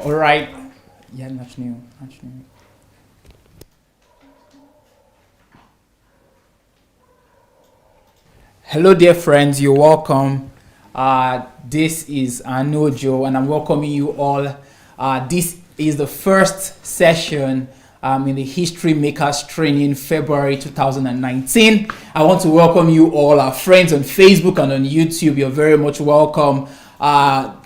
All right. Yeah, that's new. That's new. Hello, dear friends. You're welcome. This is Anojo, and I'm welcoming you all. This is the first session in the History Makers Training, February 2019. I want to welcome you all, our friends on Facebook and on YouTube. You're very much welcome.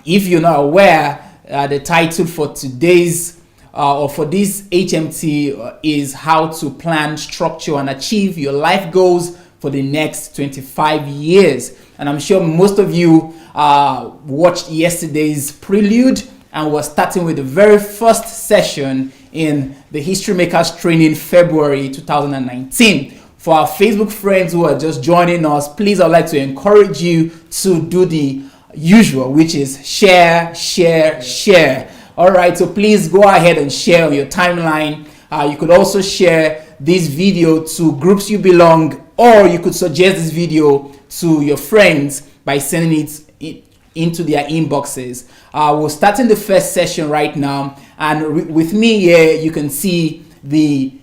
If you're not aware, the title for today's or for this HMT is How to Plan, Structure, and Achieve Your Life Goals for the next 25 years. And I'm sure most of you watched yesterday's prelude, and we're starting with the very first session in the History Makers Training, February 2019. For our Facebook friends who are just joining us, please, I'd like to encourage you to do the usual, which is share, share, share. All right, so please go ahead and share on your timeline. You could also share this video to groups you belong, or you could suggest this video to your friends by sending it into their inboxes. We're starting the first session right now, and with me here you can see the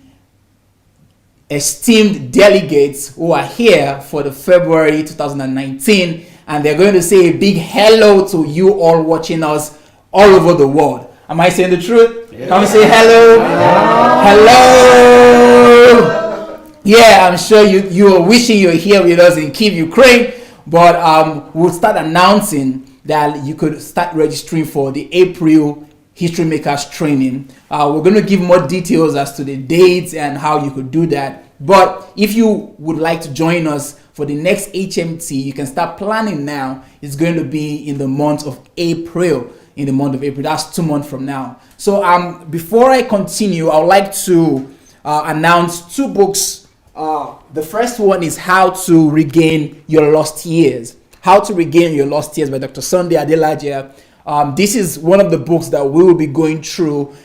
esteemed delegates who are here for the February 2019, and they're going to say a big hello to you all watching us all over the world. Am I saying the truth? Yeah. Come say hello. Hello. Yeah, I'm sure you are wishing you're here with us in Kyiv, Ukraine, but we'll start announcing that you could start registering for the April History Makers Training. We're going to give more details as to the dates and how you could do that. But if you would like to join us for the next HMT, you can start planning now. It's going to be in the month of April. That's 2 months from now. So before I continue, I would like to announce 2 books. The first one is How to Regain Your Lost Years. How to Regain Your Lost Years by Dr. Sunday Adelaja. This is one of the books that we will be going through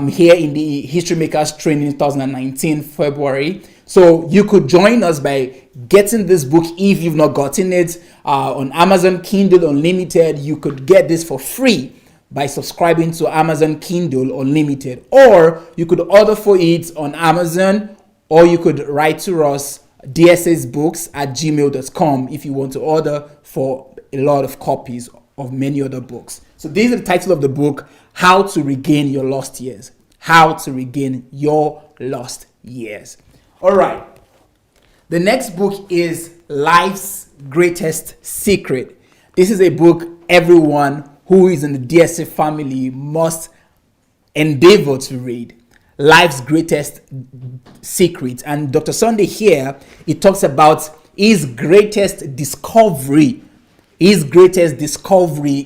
here in the History Makers Training 2019 February. So you could join us by getting this book if you've not gotten it on Amazon Kindle Unlimited. You could get this for free by subscribing to Amazon Kindle Unlimited, or you could order for it on Amazon, or you could write to us dssbooks@gmail.com if you want to order for a lot of copies of many other books. So this is the title of the book, How to Regain Your Lost Years. How to Regain Your Lost Years. All right. The next book is Life's Greatest Secret. This is a book everyone who is in the DSA family must endeavor to read. Life's Greatest Secret. And Dr. Sunday here, he talks about his greatest discovery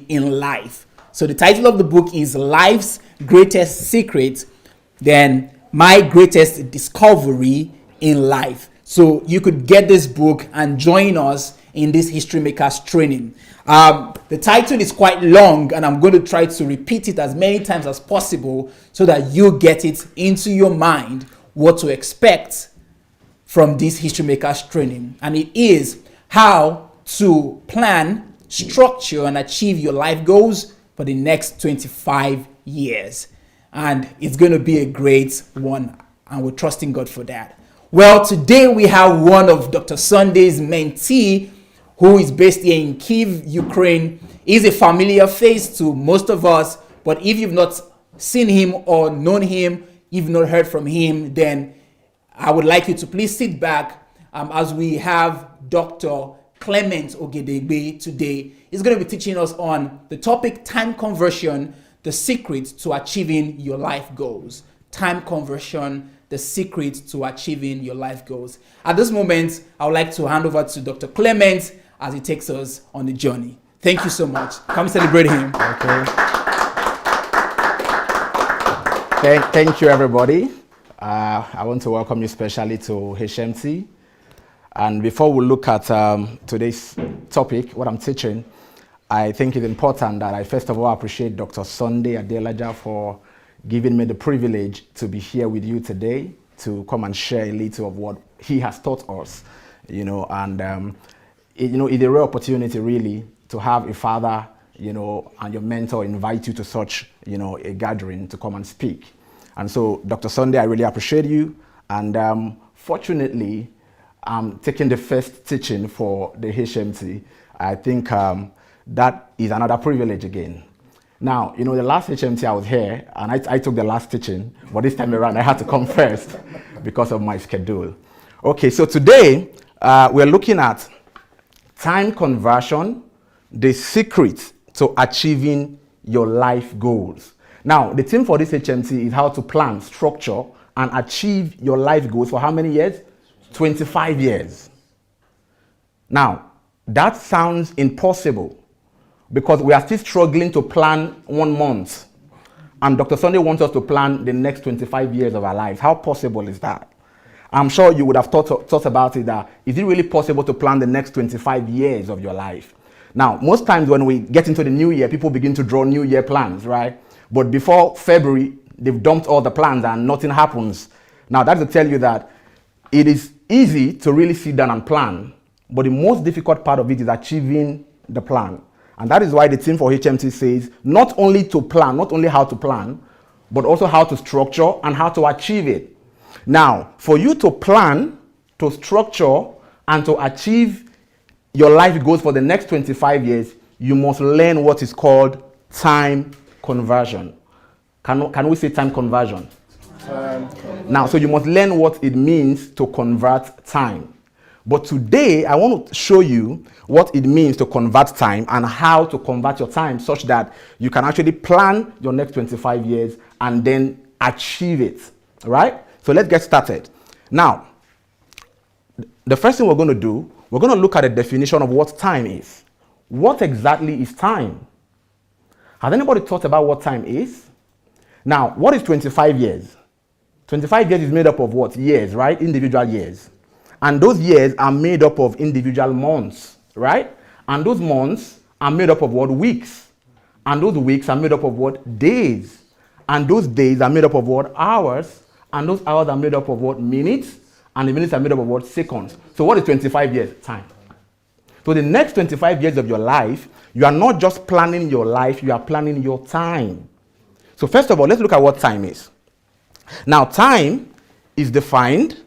in life. So the title of the book is Life's Greatest Secret, then My Greatest Discovery in Life. So you could get this book and join us in this History Makers Training. The title is quite long, and I'm going to try to repeat it as many times as possible so that you get it into your mind what to expect from this History Makers Training. And it is how to plan, structure, and achieve your life goals for the next 25 years. And it's going to be a great one, and we're trusting God for that. Well, today we have one of Dr. Sunday's mentee, who is based here in Kyiv, Ukraine. He's a familiar face to most of us, but if you've not seen him or known him, you've not heard from him, then I would like you to please sit back as we have Dr. Clement Ogedegbe today. He's going to be teaching us on the topic time conversion, the secret to achieving your life goals. Time conversion, the secret to achieving your life goals. At this moment, I would like to hand over to Dr. Clement as he takes us on the journey. Thank you so much. Come celebrate him. Okay. Thank you, everybody. I want to welcome you especially to HMT. And before we look at today's topic, what I'm teaching, I think it's important that I first of all appreciate Dr. Sunday Adelaja for giving me the privilege to be here with you today to come and share a little of what he has taught us, and it's a rare opportunity really to have a father and your mentor invite you to such, a gathering to come and speak. And so, Dr. Sunday, I really appreciate you. And fortunately, I'm taking the first teaching for the HMT. I think that is another privilege again. Now, the last HMT I was here, and I took the last teaching, but this time around I had to come first because of my schedule. Okay, so today we're looking at time conversion, the secret to achieving your life goals. Now, the theme for this HMT is how to plan, structure, and achieve your life goals for how many years? 25 years. Now, that sounds impossible because we are still struggling to plan 1 month. And Dr. Sunday wants us to plan the next 25 years of our lives. How possible is that? I'm sure you would have thought about it, that is it really possible to plan the next 25 years of your life? Now, most times when we get into the new year, people begin to draw new year plans, right? But before February, they've dumped all the plans and nothing happens. Now, that's to tell you that it is easy to really sit down and plan, but the most difficult part of it is achieving the plan. And that is why the team for HMT says not only to plan, not only how to plan, but also how to structure and how to achieve it. Now, for you to plan, to structure, and to achieve your life goals for the next 25 years, you must learn what is called time conversion. Can we say time conversion? Now, so you must learn what it means to convert time. But today, I want to show you what it means to convert time and how to convert your time such that you can actually plan your next 25 years and then achieve it. All right? So let's get started. Now, the first thing we're going to do, we're going to look at a definition of what time is. What exactly is time? Has anybody thought about what time is? Now, what is 25 years? 25 years is made up of what? Years, right? Individual years. And those years are made up of individual months, right? And those months are made up of what? Weeks. And those weeks are made up of what? Days. And those days are made up of what? Hours. And those hours are made up of what? Minutes. And the minutes are made up of what? Seconds. So what is 25 years? Time. So the next 25 years of your life, you are not just planning your life, you are planning your time. So first of all, let's look at what time is. Now, time is defined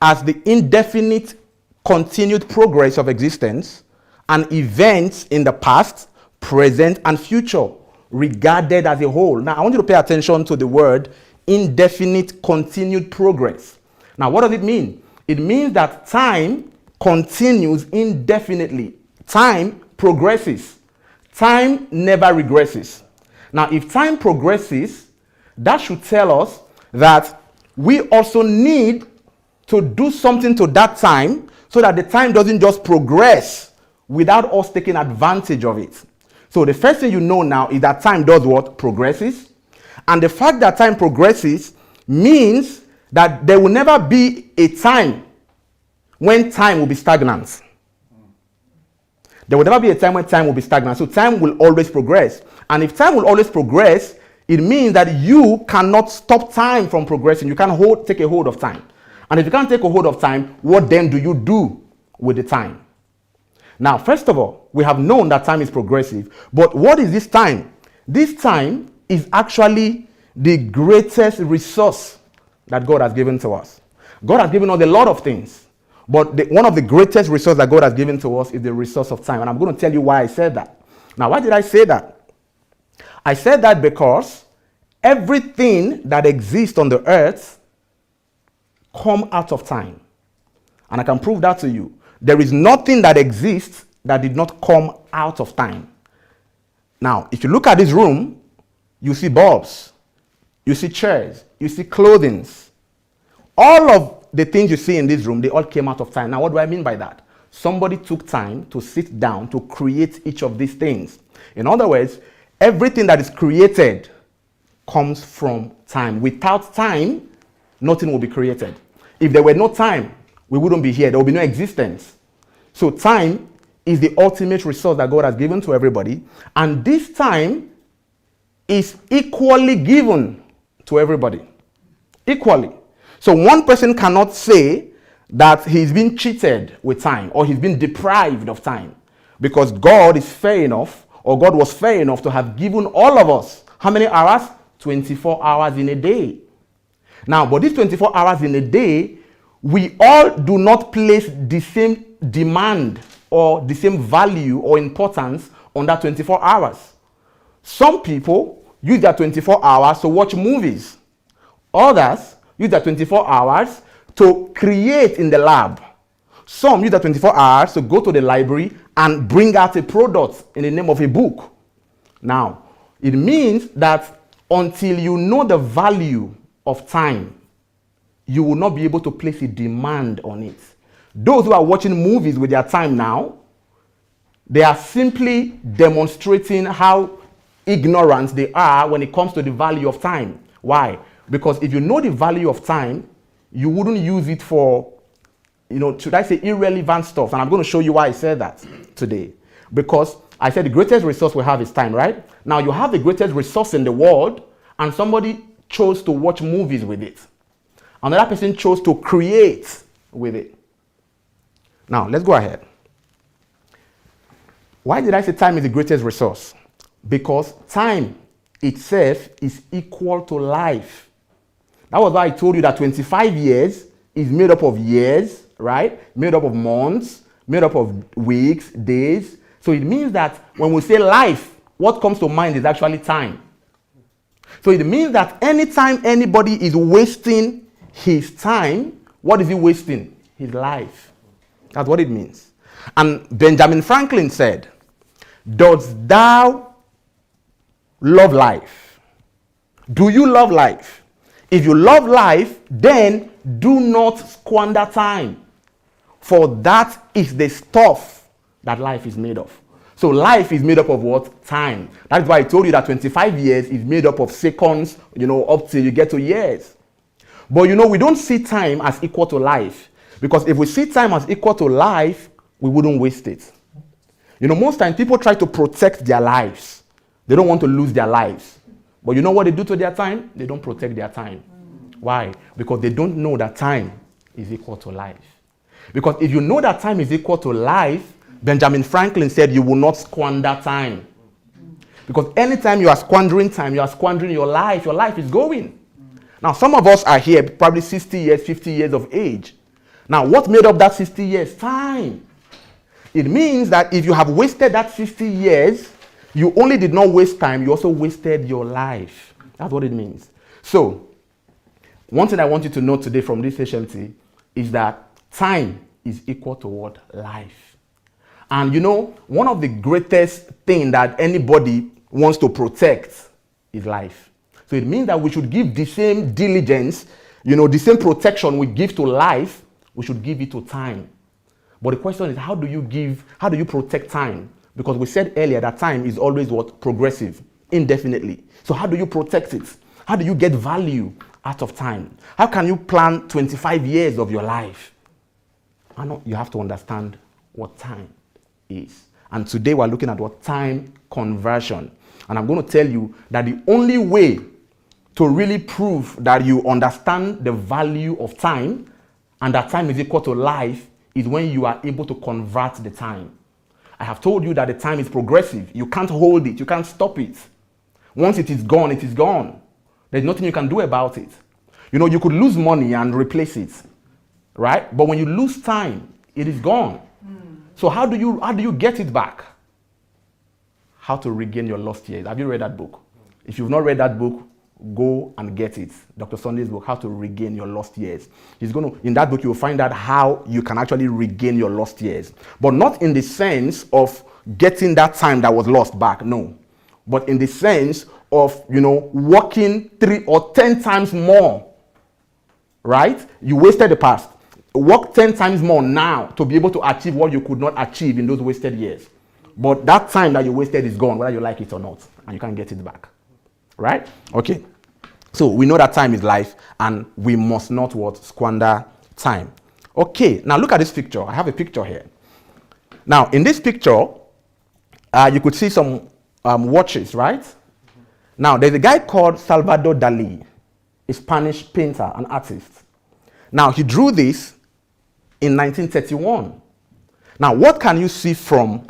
as the indefinite continued progress of existence and events in the past, present, and future, regarded as a whole. Now, I want you to pay attention to the word indefinite continued progress. Now, what does it mean? It means that time continues indefinitely. Time progresses. Time never regresses. Now, if time progresses, that should tell us that we also need to do something to that time so that the time doesn't just progress without us taking advantage of it. So the first thing you know now is that time does what? Progresses. And the fact that time progresses means that there will never be a time when time will be stagnant. There will never be a time when time will be stagnant. So time will always progress. And if time will always progress, it means that you cannot stop time from progressing. You can't take a hold of time. And if you can't take a hold of time, what then do you do with the time? Now, first of all, we have known that time is progressive. But what is this time? This time is actually the greatest resource that God has given to us. God has given us a lot of things. But one of the greatest resources that God has given to us is the resource of time. And I'm going to tell you why I said that. Now, why did I say that? I said that because everything that exists on the earth comes out of time. And I can prove that to you. There is nothing that exists that did not come out of time. Now, if you look at this room, you see bulbs, you see chairs, you see clothing. All of the things you see in this room, they all came out of time. Now, what do I mean by that? Somebody took time to sit down to create each of these things. In other words, everything that is created comes from time. Without time, nothing will be created. If there were no time, we wouldn't be here. There would be no existence. So time is the ultimate resource that God has given to everybody. And this time is equally given to everybody. Equally. So one person cannot say that he's been cheated with time or he's been deprived of time, because God is fair enough or God was fair enough to have given all of us, how many hours? 24 hours in a day. Now, but these 24 hours in a day, we all do not place the same demand or the same value or importance on that 24 hours. Some people use their 24 hours to watch movies. Others use their 24 hours to create in the lab. Some use their 24 hours to go to the library and bring out a product in the name of a book. Now, it means that until you know the value of time, you will not be able to place a demand on it. Those who are watching movies with their time now, they are simply demonstrating how ignorant they are when it comes to the value of time. Why? Because if you know the value of time, you wouldn't use it for, should I say irrelevant stuff? And I'm going to show you why I said that today. Because I said the greatest resource we have is time, right? Now you have the greatest resource in the world, and somebody chose to watch movies with it. Another person chose to create with it. Now, let's go ahead. Why did I say time is the greatest resource? Because time itself is equal to life. That was why I told you that 25 years is made up of years, right? Made up of months, made up of weeks, days. So it means that when we say life, what comes to mind is actually time. So it means that anytime anybody is wasting his time, what is he wasting? His life. That's what it means. And Benjamin Franklin said, "Dost thou love life? Do you love life? If you love life, then do not squander time, for that is the stuff that life is made of." So life is made up of what? Time. That's why I told you that 25 years is made up of seconds, up till you get to years. But we don't see time as equal to life. Because if we see time as equal to life, we wouldn't waste it. Most times people try to protect their lives. They don't want to lose their lives. But you know what they do to their time? They don't protect their time. Why? Because they don't know that time is equal to life. Because if you know that time is equal to life, Benjamin Franklin said you will not squander time. Because anytime you are squandering time, you are squandering your life. Your life is going. Now, some of us are here, probably 60 years, 50 years of age. Now, what made up that 60 years? Time. It means that if you have wasted that 60 years, you only did not waste time, you also wasted your life. That's what it means. So, one thing I want you to know today from this HMT is that time is equal to what? Life. And one of the greatest things that anybody wants to protect is life. So it means that we should give the same diligence, the same protection we give to life, we should give it to time. But the question is, how do you protect time? Because we said earlier that time is always what? Progressive, indefinitely. So how do you protect it? How do you get value out of time? How can you plan 25 years of your life? You have to understand what time is. And today we're looking at what? Time conversion. And I'm going to tell you that the only way to really prove that you understand the value of time and that time is equal to life is when you are able to convert the time. I have told you that the time is progressive. You can't hold it. You can't stop it. Once it is gone, it is gone. There's nothing you can do about it. You could lose money and replace it, right? But when you lose time, it is gone. So how do you get it back? How to regain your lost years. Have you read that book? If you've not read that book, go and get it. Dr. Sunday's book, How to Regain Your Lost Years. In that book, you will find out how you can actually regain your lost years. But not in the sense of getting that time that was lost back, no. But in the sense of, working 3 or 10 times more, right? You wasted the past. Work 10 times more now to be able to achieve what you could not achieve in those wasted years. But that time that you wasted is gone, whether you like it or not, and you can't get it back. Right? Okay. So we know that time is life, and we must not squander time. Okay. Now look at this picture. I have a picture here. Now in this picture, you could see some watches, right? Now there's a guy called Salvador Dali, a Spanish painter and artist. Now he drew this in 1931. Now what can you see from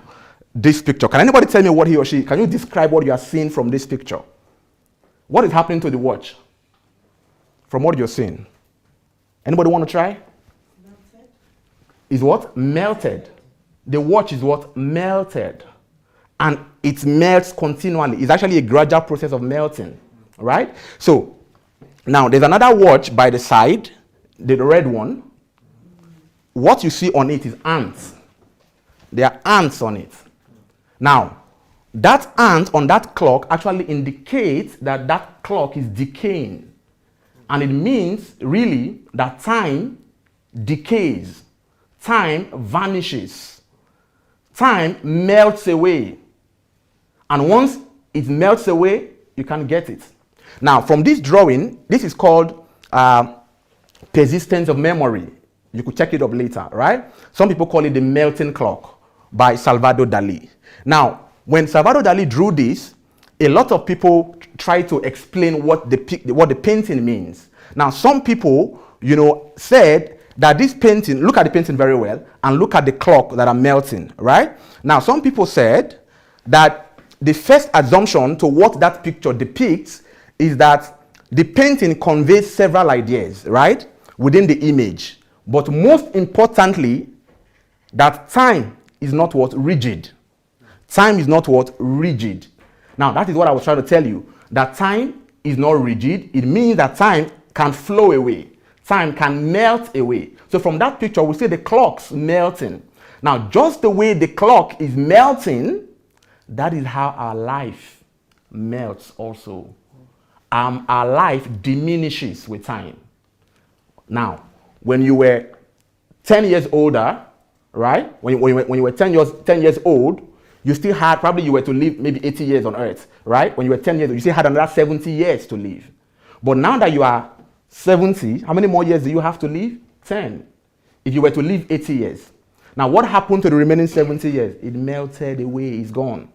this picture. Can anybody tell me what he or she, can you describe what you are seeing from this picture? What is happening to the watch? From what you're seeing? Anybody want to try? Melted. Is what? Melted. The watch is what? Melted. And it melts continually. It's actually a gradual process of melting. Right? So, now there's another watch by the side, the red one. What you see on it is ants. There are ants on it. Now, that ant on that clock actually indicates that that clock is decaying. And it means really that time decays. Time vanishes. Time melts away. And once it melts away, you can't get it. Now, from this drawing, this is called persistence of memory. You could check it up later, right? Some people call it the melting clock by Salvador Dali. Now, when Salvador Dali drew this, a lot of people try to explain what the painting means. Now, some people, said that this painting, look at the painting very well, and look at the clock that are melting, right? Now, some people said that the first assumption to what that picture depicts is that the painting conveys several ideas, right, within the image. But most importantly, that time is not what? Rigid. Time is not what? Rigid. Now, that is what I was trying to tell you. That time is not rigid. It means that time can flow away. Time can melt away. So from that picture, we see the clock's melting. Now, just the way the clock is melting, that is how our life melts also. Our life diminishes with time. Now, when you were 10 years older, right? When you were 10 years old, you still had, probably you were to live maybe 80 years on earth, right? When you were 10 years old, you still had another 70 years to live. But now that you are 70, how many more years do you have to live? 10. If you were to live 80 years. Now, what happened to the remaining 70 years? It melted away, it's gone.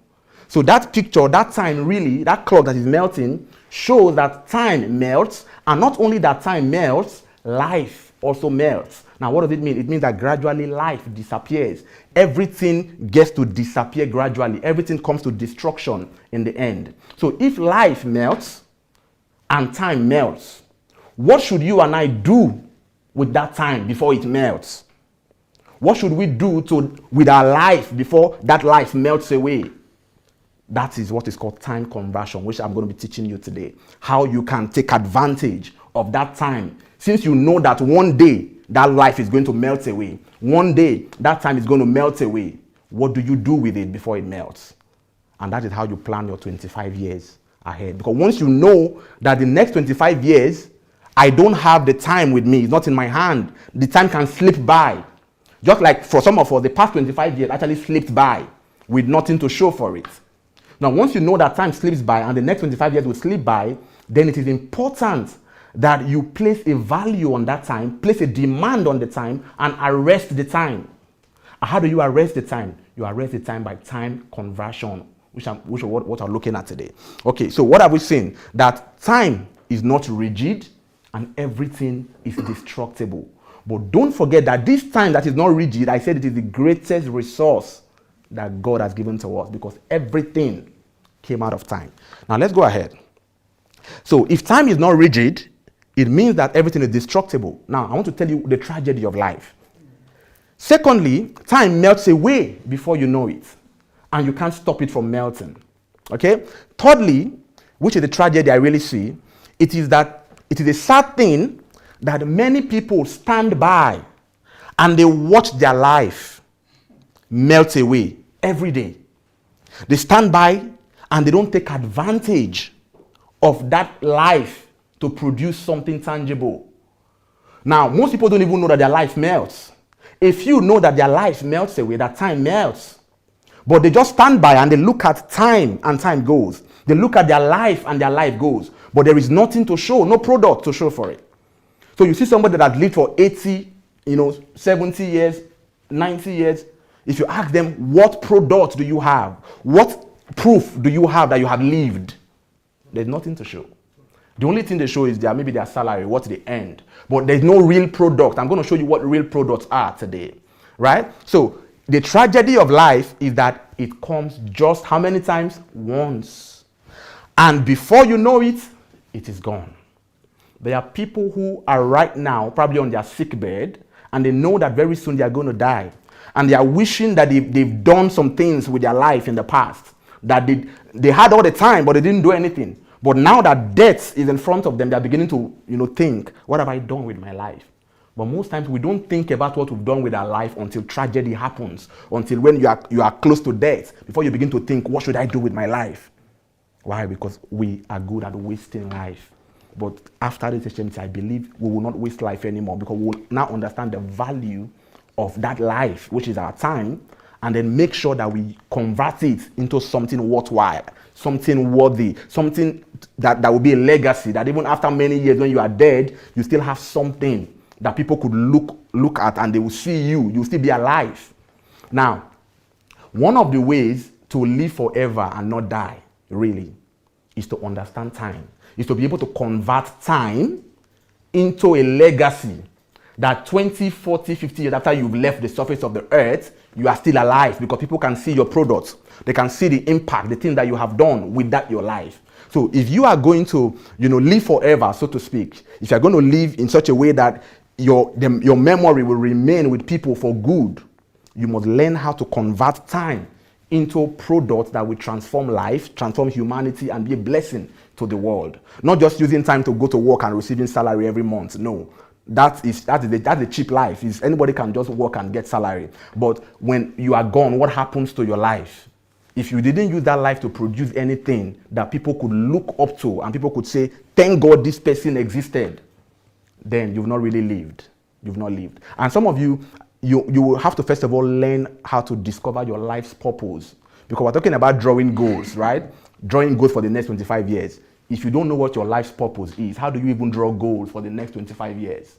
So that picture, that time really, that clock that is melting, shows that time melts, and not only that time melts, life also melts. Now, what does it mean? It means that gradually life disappears. Everything gets to disappear gradually. Everything comes to destruction in the end. So if life melts and time melts, what should you and I do with that time before it melts? What should we do with our life before that life melts away? That is what is called time conversion, which I'm going to be teaching you today. How you can take advantage of that time. Since you know that one day that life is going to melt away. One day that time is going to melt away. What do you do with it before it melts? And that is how you plan your 25 years ahead. Because once you know that the next 25 years, I don't have the time with me, it's not in my hand, the time can slip by. Just like for some of us, the past 25 years actually slipped by with nothing to show for it. Now, once you know that time slips by and the next 25 years will slip by, then it is important that you place a value on that time, place a demand on the time, and arrest the time. How do you arrest the time? You arrest the time by time conversion, which is what I'm looking at today. Okay, so what have we seen? That time is not rigid and everything is destructible. But don't forget that this time that is not rigid, I said it is the greatest resource that God has given to us, because everything came out of time. Now let's go ahead. So if time is not rigid, it means that everything is destructible. Now I want to tell you the tragedy of life. Secondly, time melts away before you know it, and you can't stop it from melting. Okay? Thirdly, which is the tragedy I really see, it is a sad thing that many people stand by and they watch their life melt away every day. They stand by and they don't take advantage of that life to produce something tangible. Now, most people don't even know that their life melts. If you know that their life melts away, that time melts. But they just stand by and they look at time and time goes. They look at their life and their life goes. But there is nothing to show, no product to show for it. So you see somebody that lived for 80, 70 years, 90 years. If you ask them, what product do you have? What proof do you have that you have lived? There's nothing to show. The only thing they show is maybe their salary, what they earned. But there's no real product. I'm going to show you what real products are today. Right? So the tragedy of life is that it comes just how many times? Once. And before you know it, it is gone. There are people who are right now probably on their sick bed, and they know that very soon they are going to die. And they are wishing that they've done some things with their life in the past, that they had all the time, but they didn't do anything. But now that death is in front of them, they're beginning to, think, what have I done with my life? But most times we don't think about what we've done with our life until tragedy happens, until when you are close to death, before you begin to think, what should I do with my life? Why? Because we are good at wasting life. But after this HMT, I believe we will not waste life anymore, because we will now understand the value of that life, which is our time, and then make sure that we convert it into something worthwhile, something worthy, something that will be a legacy, that even after many years when you are dead, you still have something that people could look at and they will see you'll still be alive. Now, one of the ways to live forever and not die, really, is to understand time, is to be able to convert time into a legacy, that 20, 40, 50 years after you've left the surface of the earth, you are still alive, because people can see your products. They can see the impact, the thing that you have done with that your life. So if you are going to, live forever, so to speak, if you're going to live in such a way that your memory will remain with people for good, you must learn how to convert time into products that will transform life, transform humanity, and be a blessing to the world. Not just using time to go to work and receiving salary every month. No. That's a cheap life. Anybody can just work and get salary. But when you are gone, what happens to your life? If you didn't use that life to produce anything that people could look up to and people could say, thank God this person existed, then you've not really lived. You've not lived. And some of you will have to first of all learn how to discover your life's purpose. Because we're talking about drawing goals, right? Drawing goals for the next 25 years. If you don't know what your life's purpose is, how do you even draw goals for the next 25 years?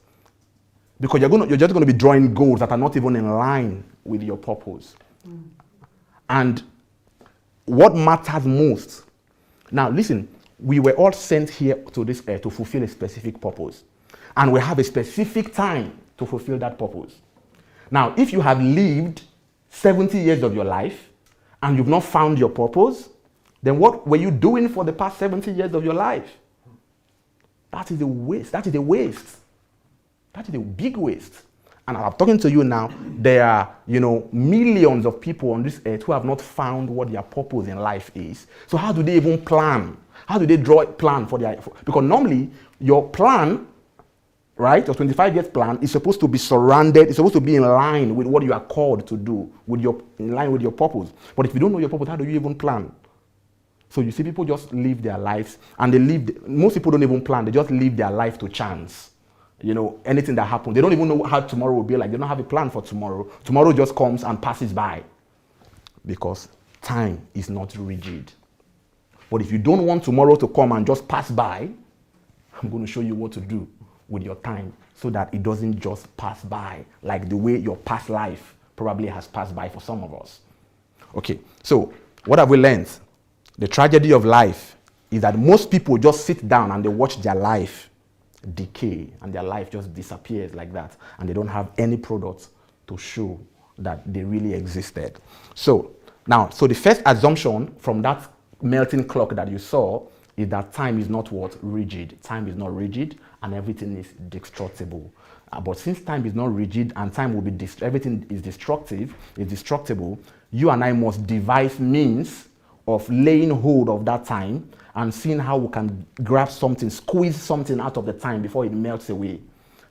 Because you're just going to be drawing goals that are not even in line with your purpose. And what matters most? Now, listen, we were all sent here to this earth to fulfill a specific purpose. And we have a specific time to fulfill that purpose. Now, if you have lived 70 years of your life and you've not found your purpose, then what were you doing for the past 70 years of your life? That is a waste. That is a waste. That is a big waste. And I'm talking to you now, there are, millions of people on this earth who have not found what their purpose in life is. So how do they even plan? How do they draw a plan for their... Because normally, your plan, right, your 25 years plan is supposed to be surrounded, it's supposed to be in line with what you are called to do, in line with your purpose. But if you don't know your purpose, how do you even plan? So you see people just live their lives, and most people don't even plan, they just live their life to chance. Anything that happens, they don't even know how tomorrow will be like. They don't have a plan for tomorrow. Tomorrow just comes and passes by. Because time is not rigid. But if you don't want tomorrow to come and just pass by, I'm going to show you what to do with your time so that it doesn't just pass by like the way your past life probably has passed by for some of us. Okay, so what have we learned? The tragedy of life is that most people just sit down and they watch their life decay, and their life just disappears like that, and they don't have any products to show that they really existed. So the first assumption from that melting clock that you saw is that time is not rigid. Time is not rigid, and everything is destructible. But since time is not rigid and time will be everything is destructible, you and I must devise means of laying hold of that time and seeing how we can grab something, squeeze something out of the time before it melts away.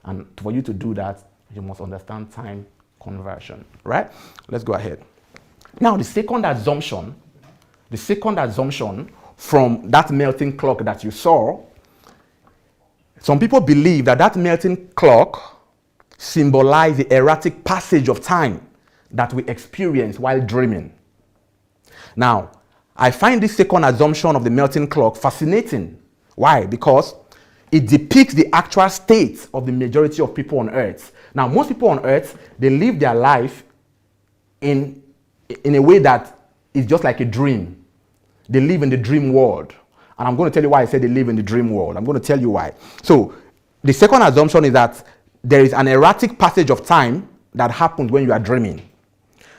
And for you to do that, you must understand time conversion, right? Let's go ahead. Now, the second assumption from that melting clock that you saw, some people believe that melting clock symbolizes the erratic passage of time that we experience while dreaming. Now, I find this second assumption of the melting clock fascinating. Why? Because it depicts the actual state of the majority of people on earth. Now, most people on earth, they live their life in a way that is just like a dream. They live in the dream world. And I'm going to tell you why I said they live in the dream world. I'm going to tell you why. So, the second assumption is that there is an erratic passage of time that happens when you are dreaming.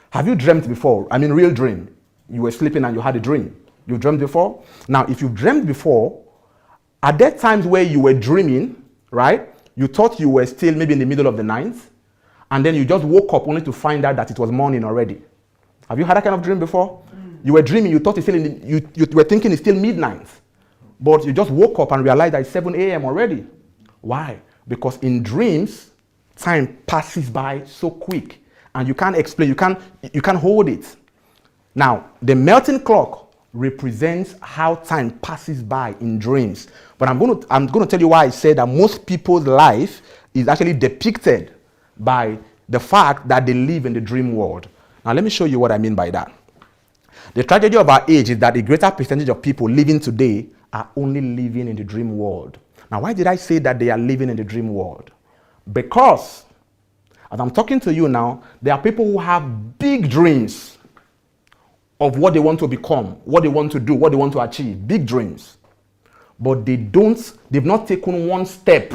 Have you dreamt before? I mean, real dream. You were sleeping and you had a dream. You dreamt before? Now, if you dreamt before, are there times where you were dreaming, right? You thought you were still maybe in the middle of the night, and then you just woke up only to find out that it was morning already. Have you had that kind of dream before? You were dreaming, you thought it's still you were thinking it's still midnight, but you just woke up and realized that it's 7 a.m. already. Why? Because in dreams, time passes by so quick, and you can't explain, you can't hold it. Now, the melting clock represents how time passes by in dreams. But I'm going to tell you why I said that most people's life is actually depicted by the fact that they live in the dream world. Now, let me show you what I mean by that. The tragedy of our age is that a greater percentage of people living today are only living in the dream world. Now, why did I say that they are living in the dream world? Because, as I'm talking to you now, there are people who have big dreams of what they want to become, what they want to do, what they want to achieve, big dreams. But they've not taken one step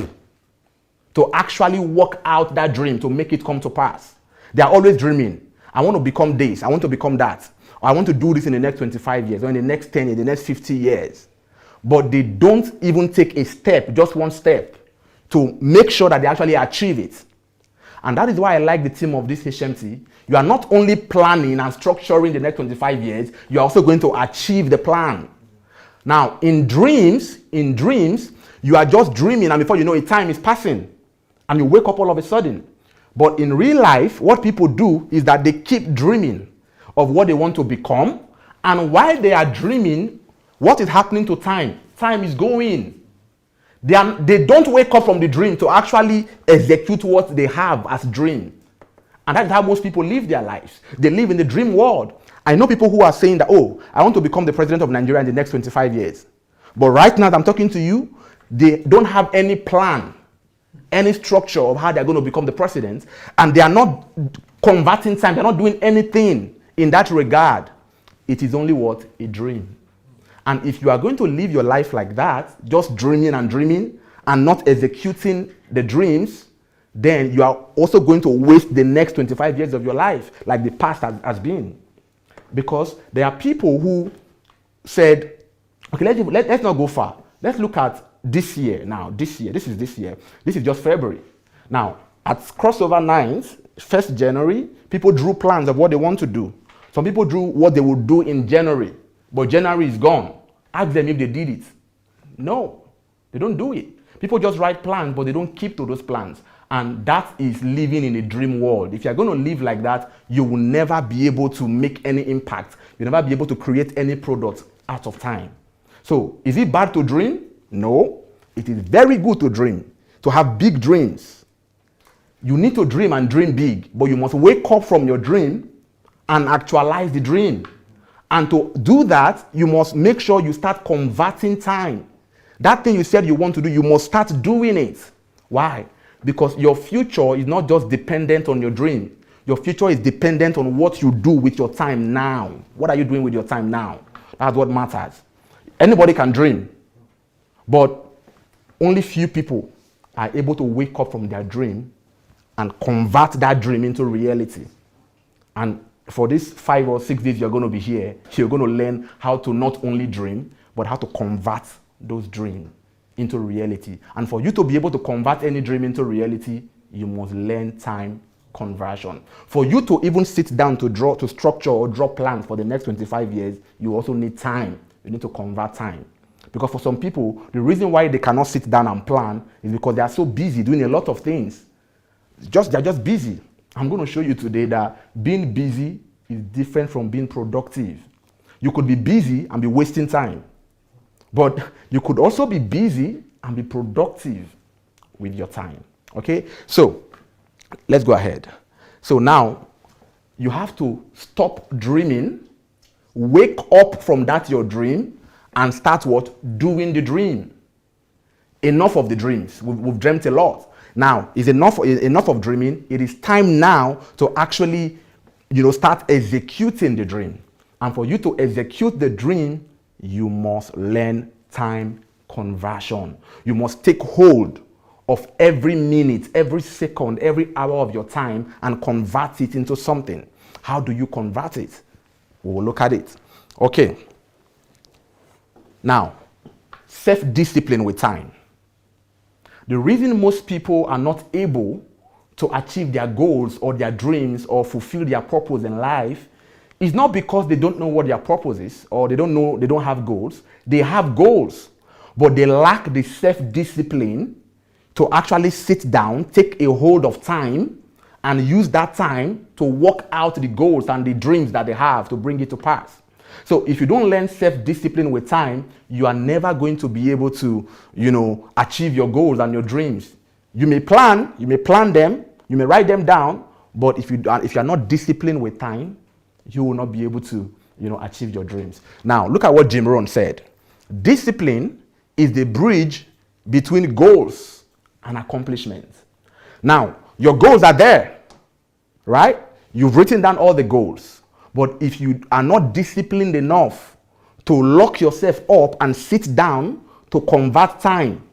to actually work out that dream, to make it come to pass. They are always dreaming. I want to become this, I want to become that. Or I want to do this in the next 25 years, or in the next 10 years, the next 50 years. But they don't even take a step, just one step, to make sure that they actually achieve it. And that is why I like the theme of this HMT. You are not only planning and structuring the next 25 years, you are also going to achieve the plan. Now, in dreams, you are just dreaming, and before you know it, time is passing. And you wake up all of a sudden. But in real life, what people do is that they keep dreaming of what they want to become. And while they are dreaming, what is happening to time? Time is going. They don't wake up from the dream to actually execute what they have as dream. And that's how most people live their lives. They live in the dream world. I know people who are saying that, oh, I want to become the president of Nigeria in the next 25 years. But right now, as I'm talking to you, they don't have any plan, any structure of how they're going to become the president. And they are not converting time. They're not doing anything in that regard. It is only what? A dream. And if you are going to live your life like that, just dreaming and not executing the dreams, then you are also going to waste the next 25 years of your life, like the past has been. Because there are people who said, okay, let's not go far. Let's look at this year now. This year. This is just February. Now, at crossover nights, 1st January, people drew plans of what they want to do. Some people drew what they would do in January. But January is gone. Ask them if they did it. No, they don't do it. People just write plans, but they don't keep to those plans. And that is living in a dream world. If you're going to live like that, you will never be able to make any impact. You'll never be able to create any product out of time. So, is it bad to dream? No. It is very good to dream, to have big dreams. You need to dream and dream big, but you must wake up from your dream and actualize the dream. And to do that, you must make sure you start converting time. That thing you said you want to do, you must start doing it. Why? Because your future is not just dependent on your dream. Your future is dependent on what you do with your time now. What are you doing with your time now? That's what matters. Anybody can dream, but only few people are able to wake up from their dream and convert that dream into reality. And for these 5 or 6 days you're going to be here, you're going to learn how to not only dream, but how to convert those dreams into reality. And for you to be able to convert any dream into reality, you must learn time conversion. For you to even sit down to structure or draw plans for the next 25 years, you also need time. You need to convert time. Because for some people, the reason why they cannot sit down and plan is because they are so busy doing a lot of things. They're just busy. I'm going to show you today that being busy is different from being productive. You could be busy and be wasting time. But you could also be busy and be productive with your time. Okay? So, let's go ahead. So now, you have to stop dreaming, wake up from that your dream, and start what? Doing the dream. Enough of the dreams. We've dreamt a lot. Now, it's enough of dreaming. It is time now to actually, start executing the dream. And for you to execute the dream, you must learn time conversion. You must take hold of every minute, every second, every hour of your time and convert it into something. How do you convert it? We will look at it. Okay. Now, self-discipline with time. The reason most people are not able to achieve their goals or their dreams or fulfill their purpose in life is not because they don't know what their purpose is or they don't have goals. They have goals, but they lack the self-discipline to actually sit down, take a hold of time, and use that time to work out the goals and the dreams that they have to bring it to pass. So if you don't learn self-discipline with time, you are never going to be able to, achieve your goals and your dreams. You may plan them, you may write them down, but if you are not disciplined with time, you will not be able to, achieve your dreams. Now, look at what Jim Rohn said. Discipline is the bridge between goals and accomplishments. Now, your goals are there, right? You've written down all the goals. But if you are not disciplined enough to lock yourself up and sit down to convert time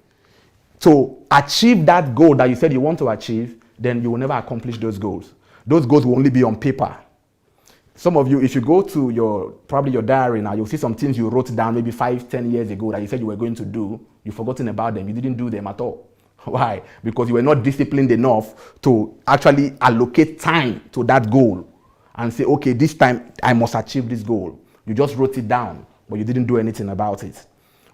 to achieve that goal that you said you want to achieve, then you will never accomplish those goals. Those goals will only be on paper. Some of you, if you go to probably your diary now, you'll see some things you wrote down maybe 5-10 years ago that you said you were going to do. You've forgotten about them. You didn't do them at all. Why? Because you were not disciplined enough to actually allocate time to that goal and say, okay, this time I must achieve this goal. You just wrote it down, but you didn't do anything about it.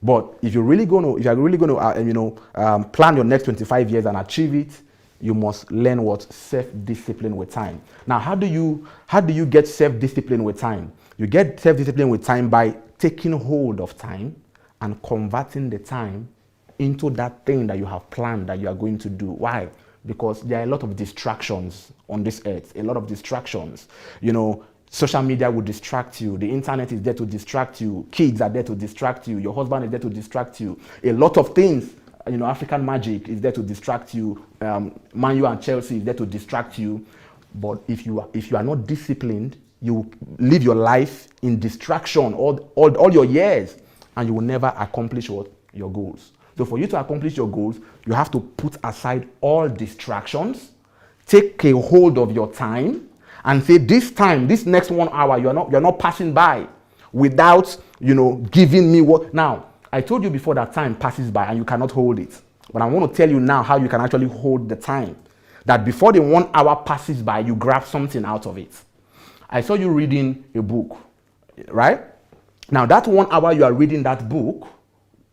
But if you're really going to plan your next 25 years and achieve it, you must learn what self-discipline with time. Now, how do you get self-discipline with time? You get self-discipline with time by taking hold of time and converting the time into that thing that you have planned that you are going to do. Why? Because there are a lot of distractions on this earth, a lot of distractions. Social media will distract you. The internet is there to distract you. Kids are there to distract you. Your husband is there to distract you. A lot of things, African magic is there to distract you. Man U and Chelsea is there to distract you. But if you are not disciplined, you live your life in distraction all your years, and you will never accomplish your goals. So for you to accomplish your goals, you have to put aside all distractions, take a hold of your time, and say, this time, this next 1 hour, you're not passing by without, giving me what. Now, I told you before that time passes by and you cannot hold it. But I want to tell you now how you can actually hold the time. That before the 1 hour passes by, you grab something out of it. I saw you reading a book, right? Now, that 1 hour you are reading that book,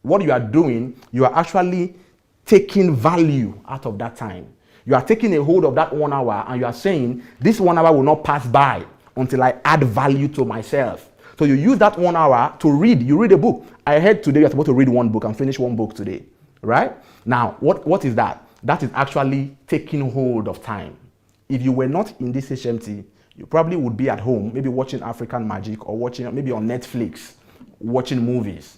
what you are doing, you are actually taking value out of that time. You are taking a hold of that 1 hour and you are saying, this 1 hour will not pass by until I add value to myself. So you use that 1 hour to read. You read a book. I heard today you're supposed to read one book and finish one book today, right? Now, what is that? That is actually taking hold of time. If you were not in this HMT, you probably would be at home, maybe watching African Magic or watching maybe on Netflix, watching movies,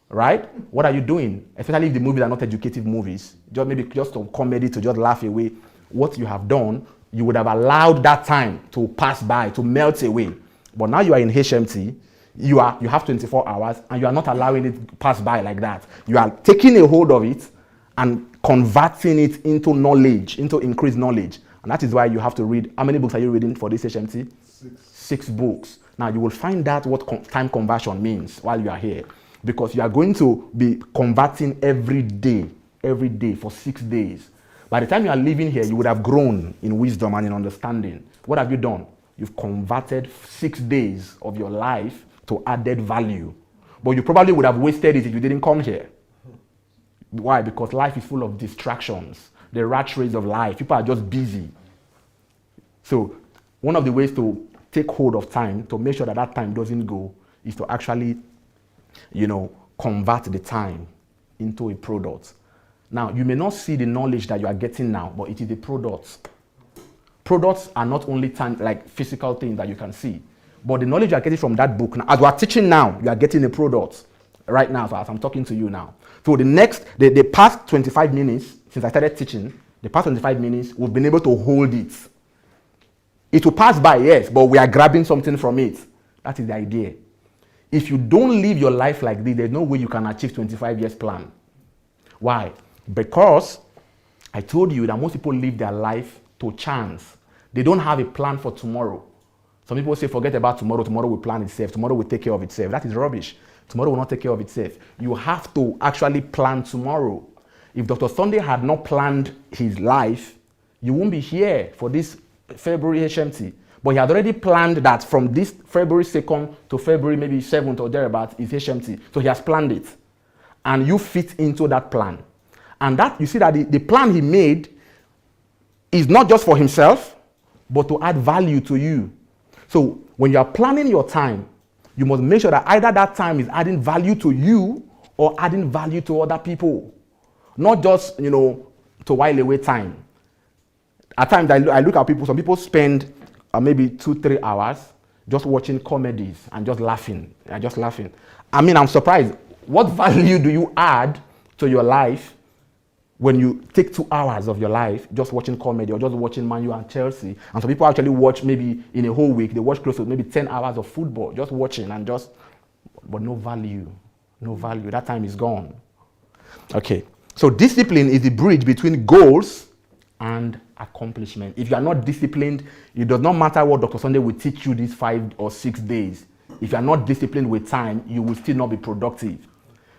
right? What are you doing? Especially if the movies are not educative movies, just some comedy to just laugh away. What you have done, you would have allowed that time to pass by, to melt away. But now you are in HMT, you have 24 hours and you are not allowing it to pass by like that. You are taking a hold of it and converting it into knowledge, into increased knowledge. And that is why you have to read. How many books are you reading for this HMT? 6 books. Now you will find out what time conversion means while you are here, because you are going to be converting every day for 6 days. By the time you are leaving here, you would have grown in wisdom and in understanding. What have you done? You've converted 6 days of your life to added value. But you probably would have wasted it if you didn't come here. Why? Because life is full of distractions. The rat race of life. People are just busy. So one of the ways to take hold of time, to make sure that time doesn't go, is to actually, convert the time into a product. Now, you may not see the knowledge that you are getting now, but it is a product. Products are not only like physical things that you can see, but the knowledge you are getting from that book. Now, as we are teaching now, you are getting a product right now, so as I'm talking to you now. So the past 25 minutes, since I started teaching, the past 25 minutes, we've been able to hold it. It will pass by, yes, but we are grabbing something from it. That is the idea. If you don't live your life like this, there's no way you can achieve 25 years plan. Why? Because I told you that most people live their life to chance. They don't have a plan for tomorrow. Some people say, forget about tomorrow. Tomorrow will plan itself. Tomorrow will take care of itself. That is rubbish. Tomorrow will not take care of itself. You have to actually plan tomorrow. If Dr. Sunday had not planned his life, you won't be here for this February HMT. But he had already planned that from this February 2nd to February maybe 7th or thereabouts is HMT. So he has planned it. And you fit into that plan. And that, you see that the plan he made is not just for himself, but to add value to you. So when you are planning your time, you must make sure that either that time is adding value to you or adding value to other people. Not just, to while away time. At times I look at people, some people spend maybe 2-3 hours just watching comedies and just laughing. I mean, I'm surprised. What value do you add to your life when you take 2 hours of your life just watching comedy or just watching Man U and Chelsea? And some people actually watch maybe in a whole week, they watch close to maybe 10 hours of football, just watching but no value. No value. That time is gone. Okay. So discipline is the bridge between goals and accomplishment. If you are not disciplined, it does not matter what Dr. Sunday will teach you these 5 or 6 days. If you are not disciplined with time, you will still not be productive.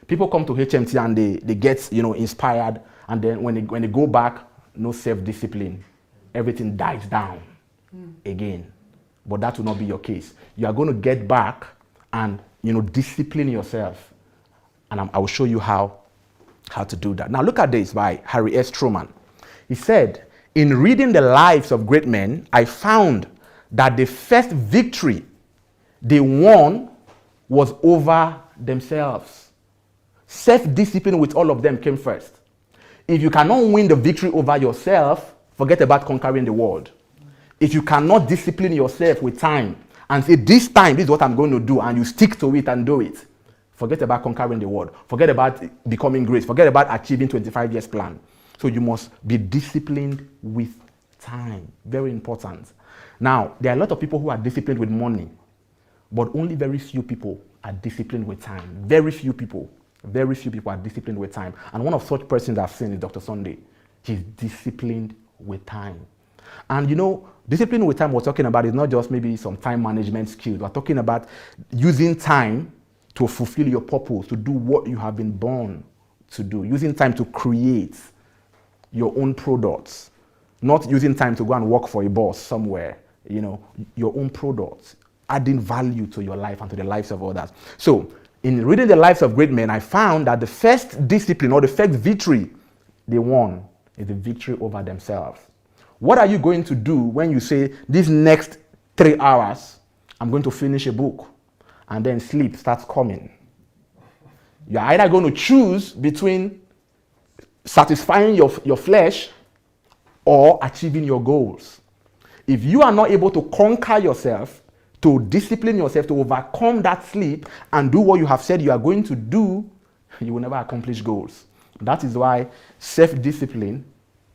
People come to HMT and they get inspired, and then when they go back, no self-discipline. Everything dies down again. But that will not be your case. You are going to get back and discipline yourself. And I will show you how to do that. Now look at this by Harry S. Truman. He said, in reading the lives of great men, I found that the first victory they won was over themselves. Self-discipline with all of them came first. If you cannot win the victory over yourself, forget about conquering the world. If you cannot discipline yourself with time and say, this is what I'm going to do, and you stick to it and do it, forget about conquering the world. Forget about becoming great. Forget about achieving 25 years plan. So you must be disciplined with time. Very important. Now, there are a lot of people who are disciplined with money, but only very few people are disciplined with time. Very few people are disciplined with time. And one of such persons I've seen is Dr. Sunday. He's disciplined with time. And discipline with time we're talking about is not just maybe some time management skills. We're talking about using time to fulfill your purpose, to do what you have been born to do. Using time to create your own products. Not using time to go and work for a boss somewhere. Your own products. Adding value to your life and to the lives of others. So, in reading the lives of great men, I found that the first discipline or the first victory they won is the victory over themselves. What are you going to do when you say, these next 3 hours, I'm going to finish a book, and then sleep starts coming? You're either going to choose between satisfying your flesh or achieving your goals. If you are not able to conquer yourself, to discipline yourself, to overcome that sleep and do what you have said you are going to do, you will never accomplish goals. That is why self-discipline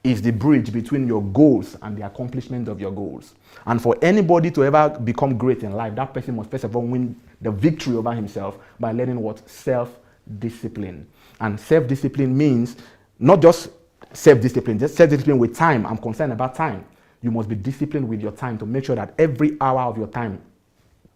is the bridge between your goals and the accomplishment of your goals. And for anybody to ever become great in life, that person must first of all win the victory over himself by learning what? Self-discipline. And self-discipline means not just self-discipline, just self-discipline with time. I'm concerned about time. You must be disciplined with your time to make sure that every hour of your time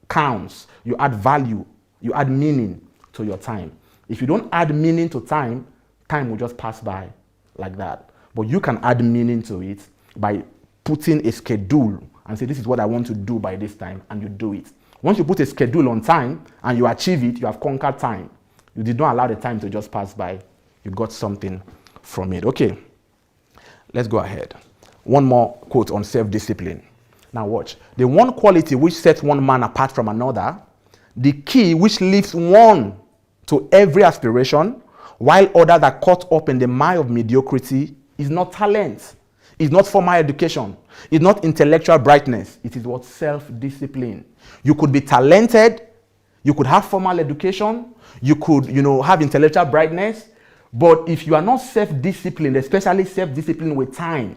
counts. You add value, you add meaning to your time. If you don't add meaning to time, time will just pass by like that. But you can add meaning to it by putting a schedule and say, this is what I want to do by this time, and you do it. Once you put a schedule on time and you achieve it, you have conquered time. You did not allow the time to just pass by. You got something from it. Okay, let's go ahead. One more quote on self-discipline. Now watch. The one quality which sets one man apart from another, the key which lifts one to every aspiration, while others are caught up in the mire of mediocrity, is not talent, is not formal education, is not intellectual brightness. It is what? Self-discipline. You could be talented, you could have formal education, you could, have intellectual brightness, but if you are not self-disciplined, especially self-disciplined with time,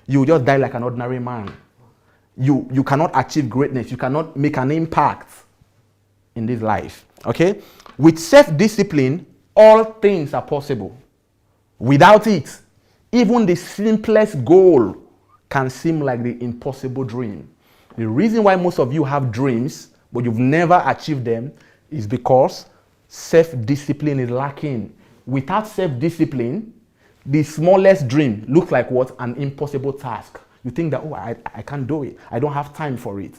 you will just die like an ordinary man. You cannot achieve greatness. You cannot make an impact in this life. Okay? With self-discipline, all things are possible. Without it, even the simplest goal can seem like the impossible dream. The reason why most of you have dreams, but you've never achieved them, is because self-discipline is lacking. Without self-discipline, the smallest dream looks like what? An impossible task. You think that, oh, I can't do it. I don't have time for it.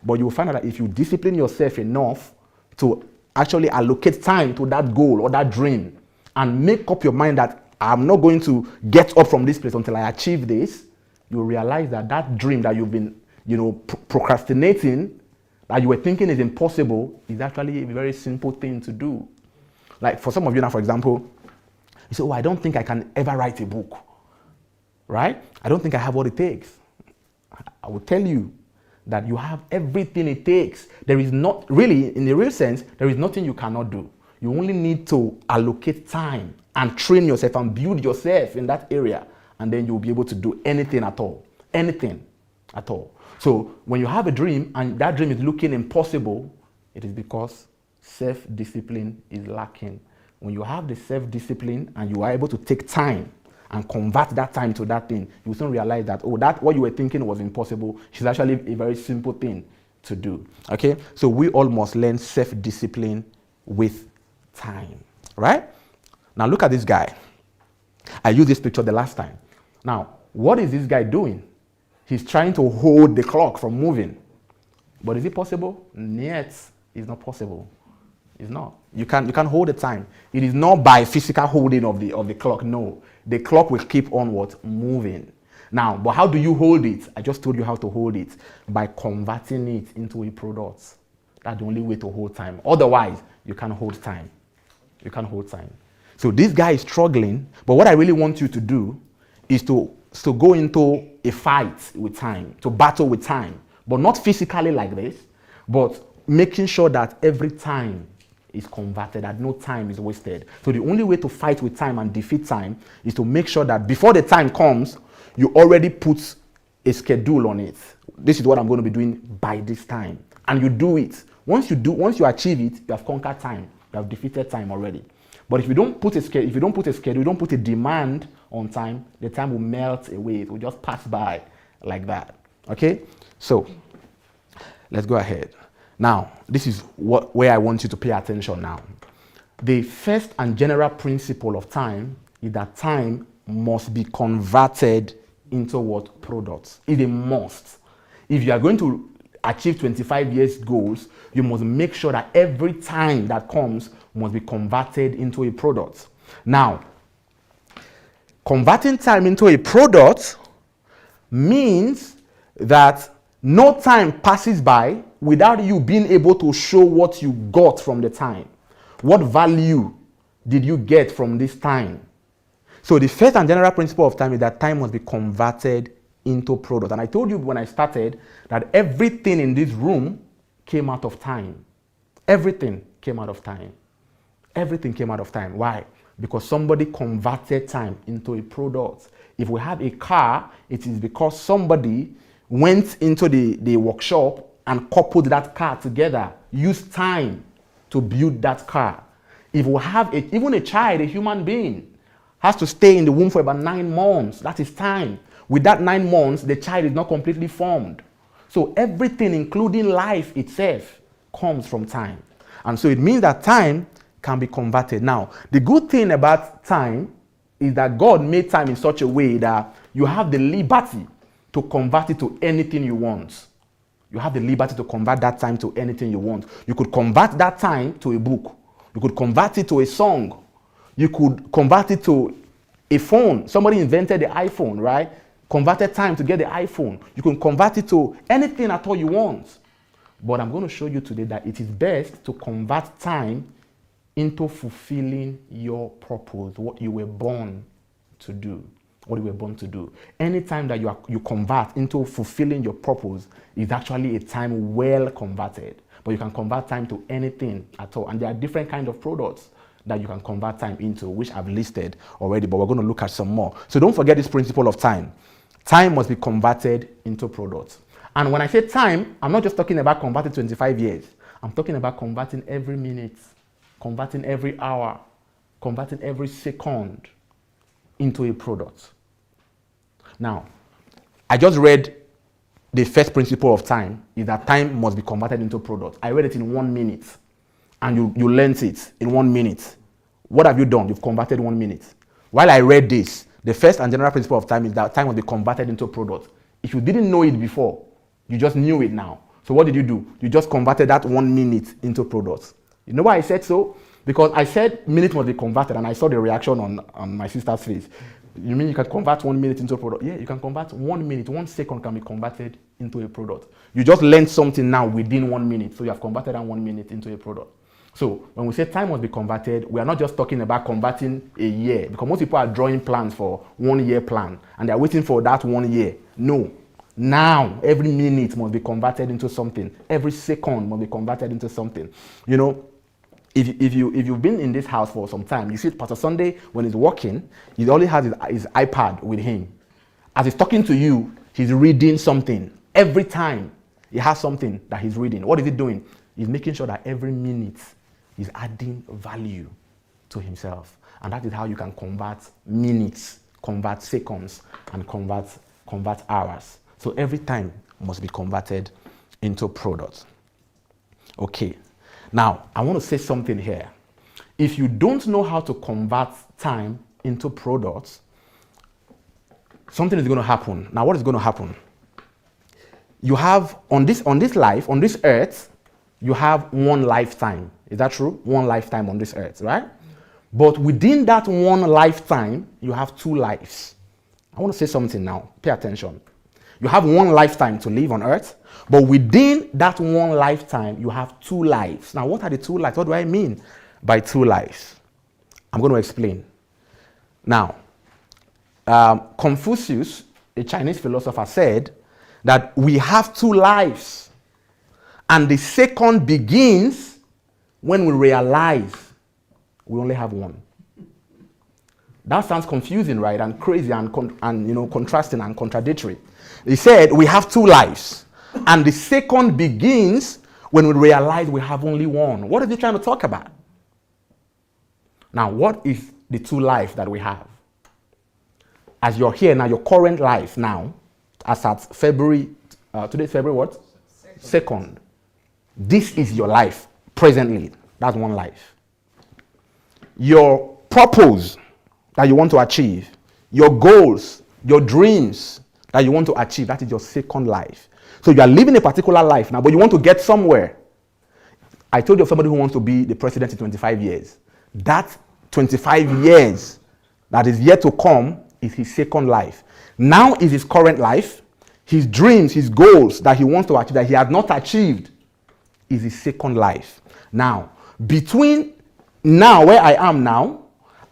But you will find out that if you discipline yourself enough to actually allocate time to that goal or that dream and make up your mind that I'm not going to get up from this place until I achieve this, you realize that that dream that you've been, procrastinating, that you were thinking is impossible, is actually a very simple thing to do. Like for some of you now, for example, you say, oh, I don't think I can ever write a book, right? I don't think I have what it takes. I will tell you that you have everything it takes. There is not, really, in the real sense, there is nothing you cannot do. You only need to allocate time and train yourself and build yourself in that area, and then you'll be able to do anything at all. Anything at all. So when you have a dream and that dream is looking impossible, it is because self-discipline is lacking. When you have the self-discipline and you are able to take time and convert that time to that thing, you will soon realize that, oh, that what you were thinking was impossible is actually a very simple thing to do. Okay? So we all must learn self-discipline with time. Right? Now look at this guy. I used this picture the last time. Now, what is this guy doing? He's trying to hold the clock from moving. But is it possible? Yet, it's not possible. It's not. You can hold the time. It is not by physical holding of the clock. No. The clock will keep on what? Moving. Now, but how do you hold it? I just told you how to hold it. By converting it into a product. That's the only way to hold time. Otherwise, you can't hold time. You can't hold time. So this guy is struggling, but what I really want you to do is to go into a fight with time, to battle with time, but not physically like this, but making sure that every time is converted, that no time is wasted. So the only way to fight with time and defeat time is to make sure that before the time comes, you already put a schedule on it. This is what I'm going to be doing by this time. And you do it. Once you achieve it, you have conquered time. You have defeated time already. But if you don't put a schedule, you don't put a demand on time, the time will melt away. It will just pass by like that. Okay? So let's go ahead. Now, this is where I want you to pay attention now. The first and general principle of time is that time must be converted into what? Products. It's a must. If you are going to achieve 25 years goals, you must make sure that every time that comes must be converted into a product. Now, converting time into a product means that no time passes by without you being able to show what you got from the time. What value did you get from this time? So the first and general principle of time is that time must be converted into product. And I told you when I started that everything in this room came out of time. Everything came out of time. Everything came out of time. Why? Because somebody converted time into a product. If we have a car, it is because somebody went into the workshop and coupled that car together, used time to build that car. If we have even a child, a human being, has to stay in the womb for about 9 months. That is time. With that 9 months, the child is not completely formed. So everything, including life itself, comes from time. And so it means that time can be converted. Now, the good thing about time is that God made time in such a way that you have the liberty to convert it to anything you want. You have the liberty to convert that time to anything you want. You could convert that time to a book. You could convert it to a song. You could convert it to a phone. Somebody invented the iPhone, right? Converted time to get the iPhone. You can convert it to anything at all you want. But I'm going to show you today that it is best to convert time into fulfilling your purpose, what you were born to do. What you were born to do. Any time that you convert into fulfilling your purpose is actually a time well converted. But you can convert time to anything at all. And there are different kinds of products that you can convert time into, which I've listed already, but we're going to look at some more. So don't forget this principle of time. Time must be converted into products. And when I say time, I'm not just talking about converting 25 years. I'm talking about converting every minute, converting every hour, converting every second into a product. Now, I just read the first principle of time is that time must be converted into product. I read it in 1 minute, and you learned it in 1 minute. What have you done? You've converted 1 minute. While I read this, the first and general principle of time is that time must be converted into product. If you didn't know it before, you just knew it now. So what did you do? You just converted that 1 minute into product. You know why I said so? Because I said minute must be converted, and I saw the reaction on my sister's face. You mean you can convert 1 minute into a product? Yeah, you can convert 1 minute, 1 second can be converted into a product. You just learned something now within 1 minute, so you have converted that 1 minute into a product. So when we say time must be converted, we are not just talking about converting a year, because most people are drawing plans for 1 year plan, and they're waiting for that 1 year. No. Now, every minute must be converted into something. Every second must be converted into something. You know, if you've been in this house for some time, you see Pastor Sunday, when he's walking, he always has his iPad with him. As he's talking to you, he's reading something. Every time he has something that he's reading. What is he doing? He's making sure that every minute he's adding value to himself. And that is how you can convert minutes, convert seconds, and convert hours. So every time must be converted into product. Okay. Now, I want to say something here. If you don't know how to convert time into products, something is going to happen. Now, what is going to happen? You have, on this life, on this earth, you have 1 lifetime. Is that true? 1 lifetime on this earth, right? But within that 1 lifetime, you have 2 lives. I want to say something now. Pay attention. You have 1 lifetime to live on earth, but within that 1 lifetime, you have 2 lives. Now, what are the 2 lives? What do I mean by 2 lives? I'm going to explain. Now, Confucius, a Chinese philosopher, said that we have 2 lives, and the second begins when we realize we only have 1. That sounds confusing, right? And crazy and contrasting and contradictory. He said we have 2 lives, and the second begins when we realize we have only 1. What is he trying to talk about? Now, what is the 2 lives that we have? As you're here now, your current life now, as at February, today's February what? 2nd. This is your life presently. That's 1 life. Your purpose that you want to achieve, your goals, your dreams that you want to achieve, that is your 2nd life. So you are living a particular life now, but you want to get somewhere. I told you of somebody who wants to be the president in 25 years. That 25 years that is yet to come is his 2nd life. Now is his current life. His dreams, his goals that he wants to achieve, that he has not achieved, is his 2nd life. Now, between now, where I am now,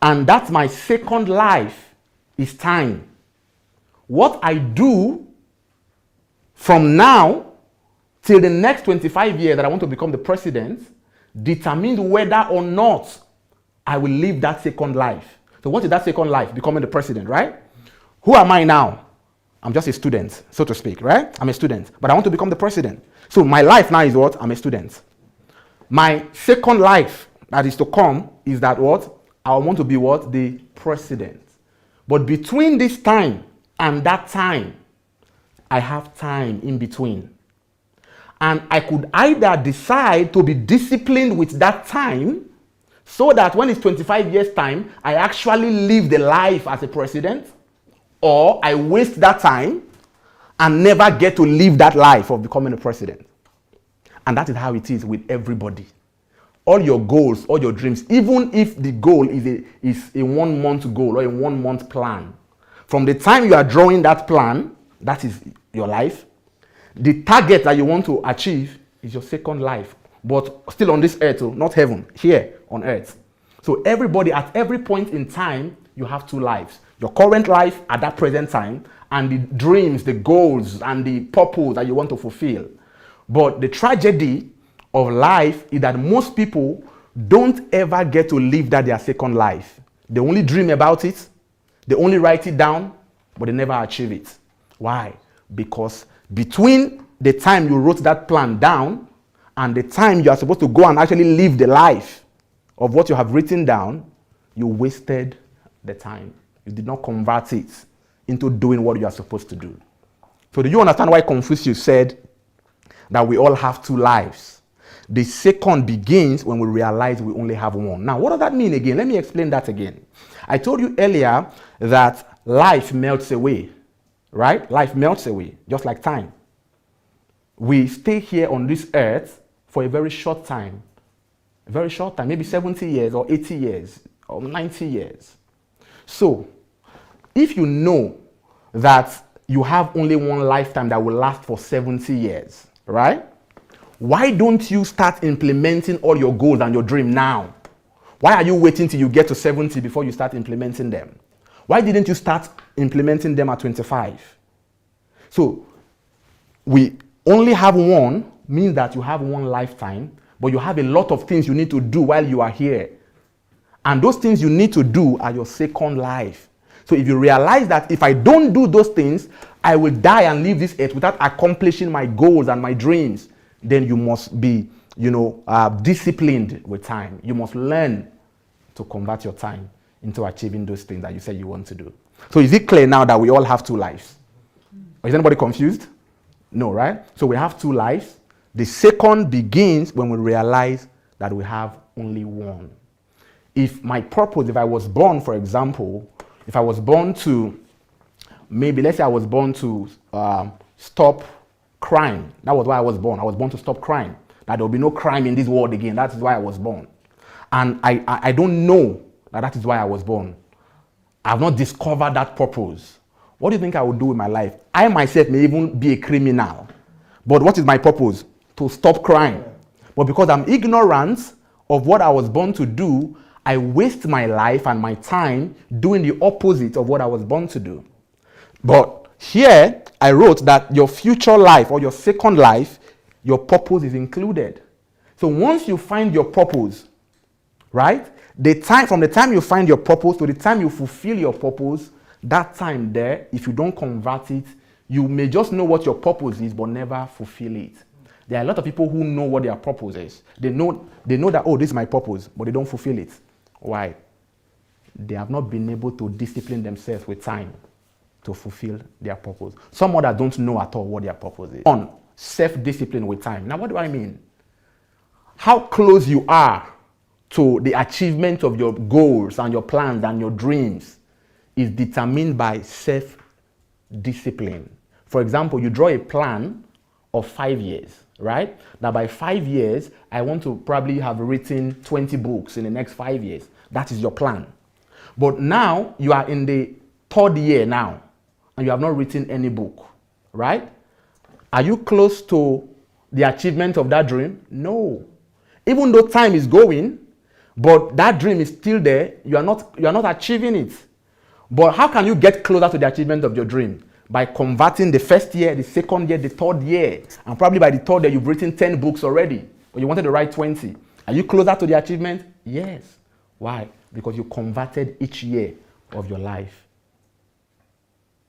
and that's my 2nd life, is time. What I do from now till the next 25 years that I want to become the president determines whether or not I will live that 2nd life. So what is that 2nd life? Becoming the president, right? Who am I now? I'm just a student, so to speak, right? I'm a student, but I want to become the president. So my life now is what? I'm a student. My 2nd life that is to come is that what? I want to be what? The president. But between this time and that time, I have time in between. And I could either decide to be disciplined with that time so that when it's 25 years time, I actually live the life as a president, or I waste that time and never get to live that life of becoming a president. And that is how it is with everybody. All your goals, all your dreams, even if the goal is a 1 month goal or a 1 month plan, from the time you are drawing that plan, that is your life. The target that you want to achieve is your 2nd life, but still on this earth, not heaven, here on earth. So everybody, at every point in time, you have 2 lives. Your current life at that present time, and the dreams, the goals, and the purpose that you want to fulfill. But the tragedy of life is that most people don't ever get to live that their 2nd life. They only dream about it, they only write it down, but they never achieve it. Why? Because between the time you wrote that plan down and the time you are supposed to go and actually live the life of what you have written down, you wasted the time. You did not convert it into doing what you are supposed to do. So do you understand why Confucius said that we all have two lives? The second begins when we realize we only have one. Now, what does that mean again? Let me explain that again. I told you earlier that life melts away, right? Life melts away, just like time. We stay here on this earth for a very short time, maybe 70 years or 80 years or 90 years. So, if you know that you have only one lifetime that will last for 70 years, right? Why don't you start implementing all your goals and your dream now? Why are you waiting till you get to 70 before you start implementing them? Why didn't you start implementing them at 25? So, we only have one means that you have one lifetime, but you have a lot of things you need to do while you are here. And those things you need to do are your second life. So if you realize that if I don't do those things, I will die and leave this earth without accomplishing my goals and my dreams, then you must be, disciplined with time. You must learn to convert your time into achieving those things that you said you want to do. So is it clear now that we all have two lives? Or is anybody confused? No, right? So we have two lives. The second begins when we realize that we have only one. If my purpose, if I was born, for example, if I was born to, maybe let's say I was born to stop crime. That was why I was born. I was born to stop crime. That there will be no crime in this world again. That is why I was born. And I don't know that is why I was born. I have not discovered that purpose. What do you think I would do with my life? I myself may even be a criminal. But what is my purpose? To stop crime. But because I'm ignorant of what I was born to do, I waste my life and my time doing the opposite of what I was born to do. But here, I wrote that your future life or your second life, your purpose is included. So once you find your purpose, right? From the time you find your purpose to the time you fulfill your purpose, that time there, if you don't convert it, you may just know what your purpose is, but never fulfill it. There are a lot of people who know what their purpose is. They know that, oh, this is my purpose, but they don't fulfill it. Why? They have not been able to discipline themselves with time to fulfill their purpose. Some others don't know at all what their purpose is. On self-discipline with time. Now, what do I mean? How close you are to the achievement of your goals and your plans and your dreams is determined by self-discipline. For example, you draw a plan of 5 years, right? Now, by 5 years, I want to probably have written 20 books in the next 5 years. That is your plan. But now, you are in the 3rd year now, and you have not written any book, right? Are you close to the achievement of that dream? No. Even though time is going, but that dream is still there, you are not achieving it. But how can you get closer to the achievement of your dream? By converting the 1st year, the 2nd year, the 3rd year. And probably by the 3rd year, you've written 10 books already. But you wanted to write 20. Are you closer to the achievement? Yes. Why? Because you converted each year of your life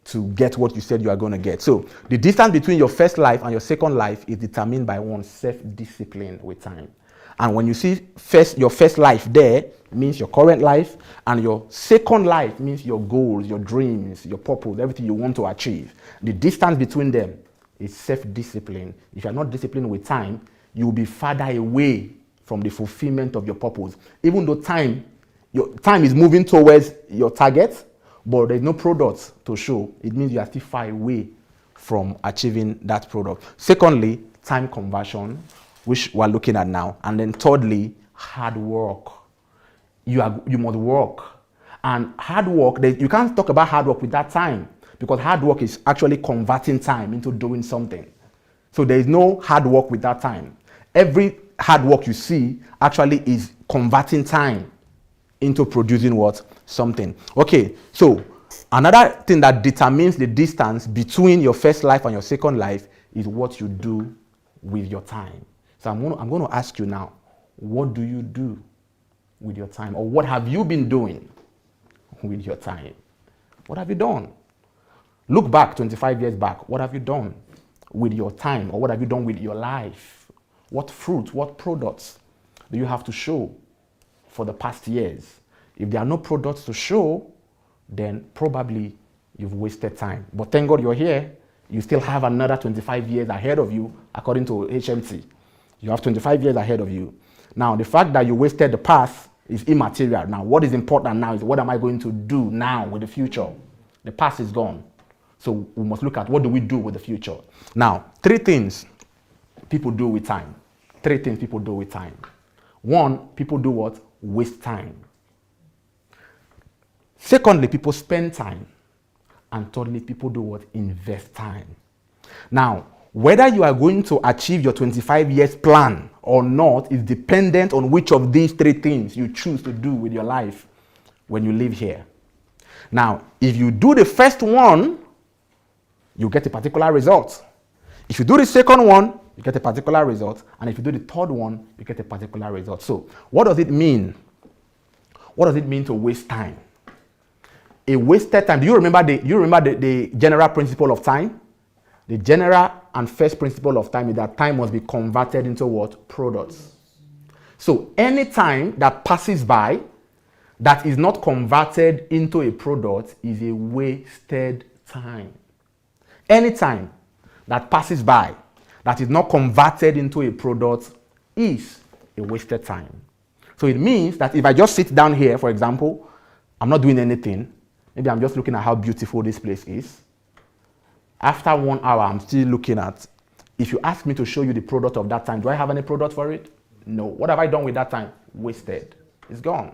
to get what you said you are going to get. So the distance between your first life and your second life is determined by one's self-discipline with time. And when you see your first life there, means your current life, and your second life means your goals, your dreams, your purpose, everything you want to achieve. The distance between them is self-discipline. If you are not disciplined with time, you will be farther away from the fulfillment of your purpose. Even though your time is moving towards your target, but there's no product to show, it means you are still far away from achieving that product. Secondly, time conversion, which we're looking at now. And then thirdly, hard work. You must work. And hard work, you can't talk about hard work without time, because hard work is actually converting time into doing something. So there is no hard work without time. Every hard work you see actually is converting time into producing what? Something. Okay, so another thing that determines the distance between your first life and your second life is what you do with your time. So I'm going to ask you now, what do you do with your time? Or what have you been doing with your time? What have you done? Look back 25 years back. What have you done with your time? Or what have you done with your life? What fruit, what products do you have to show for the past years? If there are no products to show, then probably you've wasted time. But thank God you're here. You still have another 25 years ahead of you, according to HMT. You have 25 years ahead of you. Now, the fact that you wasted the past is immaterial. Now, what is important now is what am I going to do now with the future? The past is gone. So we must look at what do we do with the future. Now, 3 things people do with time. 3 things people do with time. 1, people do what? Waste time. Secondly, people spend time. And thirdly, people do what? Invest time. Now, whether you are going to achieve your 25 years plan or not is dependent on which of these 3 things you choose to do with your life when you live here. Now, if you do the first one, you get a particular result. If you do the second one, you get a particular result. And if you do the third one, you get a particular result. So, what does it mean? What does it mean to waste time? A wasted time. Do you remember the general principle of time? The general and first principle of time is that time must be converted into what? Products. So any time that passes by that is not converted into a product is a wasted time. Any time that passes by that is not converted into a product is a wasted time. So it means that if I just sit down here, for example, I'm not doing anything. Maybe I'm just looking at how beautiful this place is. After 1 hour, I'm still looking at, if you ask me to show you the product of that time, do I have any product for it? No. What have I done with that time? Wasted. It's gone.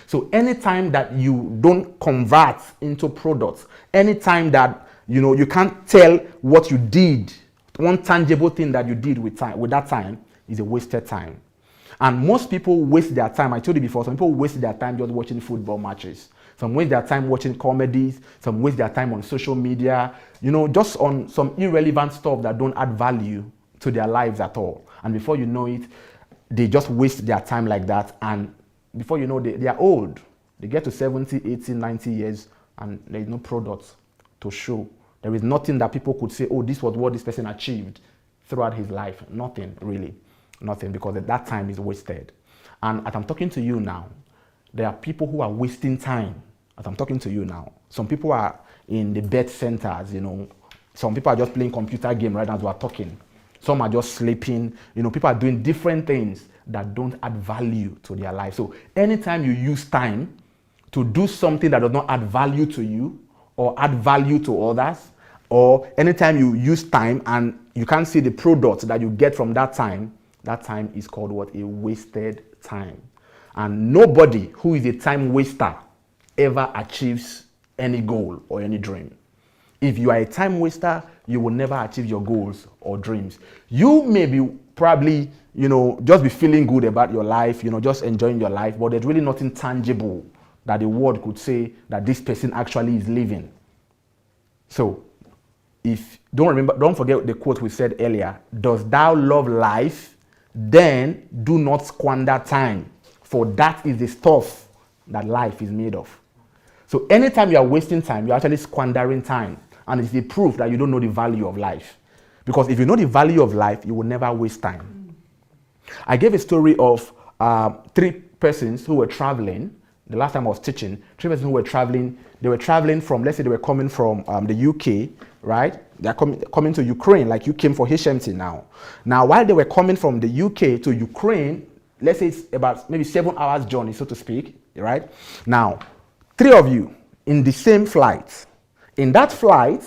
So anytime that you don't convert into products, anytime that you can't tell what you did, one tangible thing that you did with that time is a wasted time. And most people waste their time. I told you before, some people waste their time just watching football matches. Some waste their time watching comedies. Some waste their time on social media, just on some irrelevant stuff that don't add value to their lives at all. And before you know it, they just waste their time like that. And before you know, they are old. They get to 70, 80, 90 years and there is no product to show. There is nothing that people could say, oh, this was what this person achieved throughout his life. Nothing, really. Nothing, because that time is wasted. And as I'm talking to you now, there are people who are wasting time. As I'm talking to you now, some people are in the bed centers, Some people are just playing computer game right now as we're talking. Some are just sleeping. People are doing different things that don't add value to their life. So anytime you use time to do something that does not add value to you or add value to others, or anytime you use time and you can't see the product that you get from that time is called what? A wasted time. And nobody who is a time waster ever achieves any goal or any dream. If you are a time waster, you will never achieve your goals or dreams. You may be probably, just be feeling good about your life, just enjoying your life, but there's really nothing tangible that the world could say that this person actually is living. So, don't forget the quote we said earlier, does thou love life? Then do not squander time, for that is the stuff that life is made of. So anytime you are wasting time, you're actually squandering time. And it's the proof that you don't know the value of life. Because if you know the value of life, you will never waste time. I gave a story of 3 persons who were traveling. The last time I was teaching, 3 persons who were traveling. They were traveling from, let's say they were coming from the UK, right? They're coming to Ukraine, like you came for HMT now. Now, while they were coming from the UK to Ukraine, let's say it's about maybe 7 hours journey, so to speak, right? Now, 3 of you in the same flight. In that flight,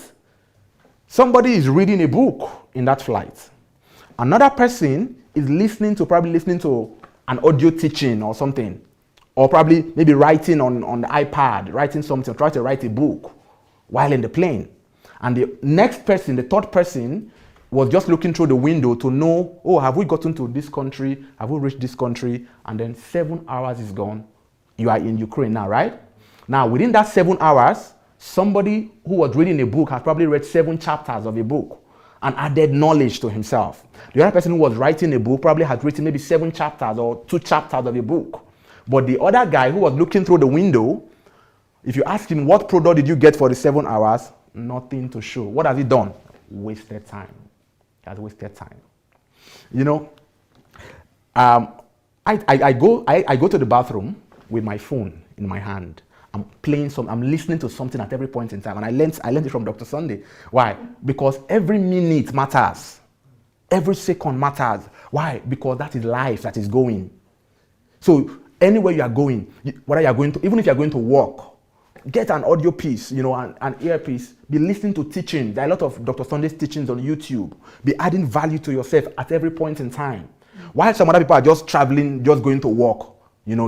somebody is reading a book in that flight. Another person is probably listening to an audio teaching or something. Or probably maybe writing on the iPad, writing something, trying to write a book while in the plane. And the next person, the third person, was just looking through the window to know, oh, have we gotten to this country? Have we reached this country? And then 7 hours is gone. You are in Ukraine now, right? Now, within that 7 hours, somebody who was reading a book has probably read 7 chapters of a book and added knowledge to himself. The other person who was writing a book probably had written maybe 7 chapters or 2 chapters of a book. But the other guy who was looking through the window, if you ask him, what product did you get for the 7 hours? Nothing to show. What has he done? Wasted time. He has wasted time. I go to the bathroom with my phone in my hand. I'm playing I'm listening to something at every point in time. And I learned it from Dr. Sunday. Why? Because every minute matters. Every second matters. Why? Because that is life that is going. So anywhere you are going, whether you are going to, even if you are going to work, get an audio piece, an earpiece. Be listening to teaching. There are a lot of Dr. Sunday's teachings on YouTube. Be adding value to yourself at every point in time. While some other people are just traveling, just going to work,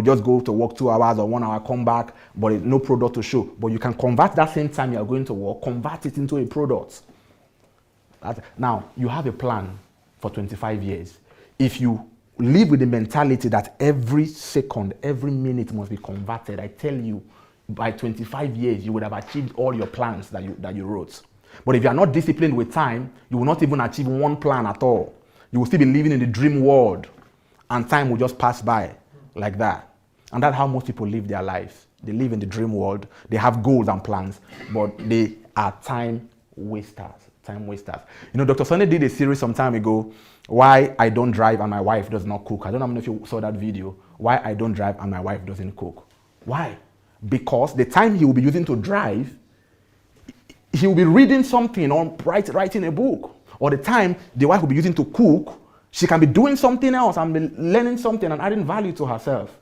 just go to work 2 hours or 1 hour, come back, but no product to show. But you can convert that same time you are going to work, convert it into a product. Now, you have a plan for 25 years. If you live with the mentality that every second, every minute must be converted, I tell you, by 25 years, you would have achieved all your plans that you wrote. But if you are not disciplined with time, you will not even achieve one plan at all. You will still be living in the dream world, and time will just pass by like that. And that's how most people live their lives. They live in the dream world. They have goals and plans, but they are time wasters. Time wasters. Dr. Sunday did a series some time ago, Why I Don't Drive and My Wife Does Not Cook. I don't know if you saw that video. Why I Don't Drive and My Wife Doesn't Cook. Why? Because the time he will be using to drive, he will be reading something or writing a book. Or the time the wife will be using to cook, she can be doing something else and be learning something and adding value to herself.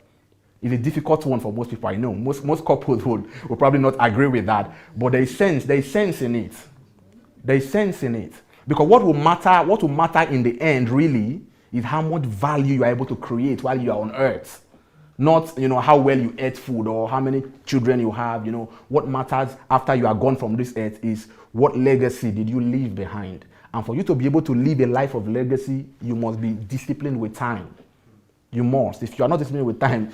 It's a difficult one for most people, I know. Most couples would probably not agree with that. But there is sense in it. There is sense in it. Because what will matter in the end really is how much value you are able to create while you are on earth. Not, how well you ate food or how many children you have. What matters after you are gone from this earth is what legacy did you leave behind. And for you to be able to live a life of legacy, you must be disciplined with time. You must. If you are not disciplined with time,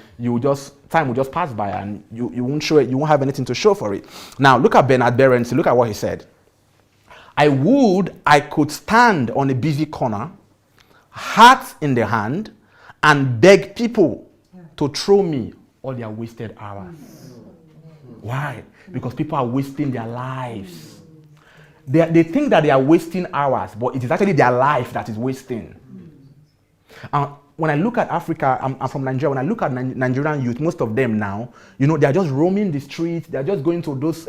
time will just pass by and you won't show it. You won't have anything to show for it. Now, look at Bernard Behrens. Look at what he said. I could stand on a busy corner, hat in the hand, and beg people to throw me all their wasted hours. Why? Because people are wasting their lives. They think that they are wasting hours, but it is actually their life that is wasting. When I look at Africa, I'm from Nigeria. When I look at Nigerian youth, most of them now, they are just roaming the streets. They are just going to those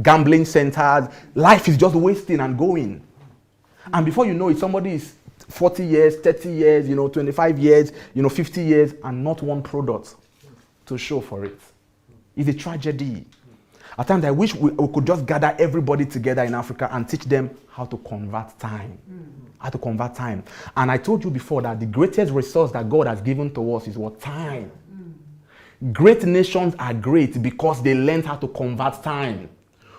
gambling centers. Life is just wasting and going. And before you know it, somebody is 40 years, 30 years, 25 years, 50 years, and not one product to show for it. It's a tragedy. At times, I wish we could just gather everybody together in Africa and teach them how to convert time. How to convert time. And I told you before that the greatest resource that God has given to us is what? Time. Great nations are great because they learned how to convert time.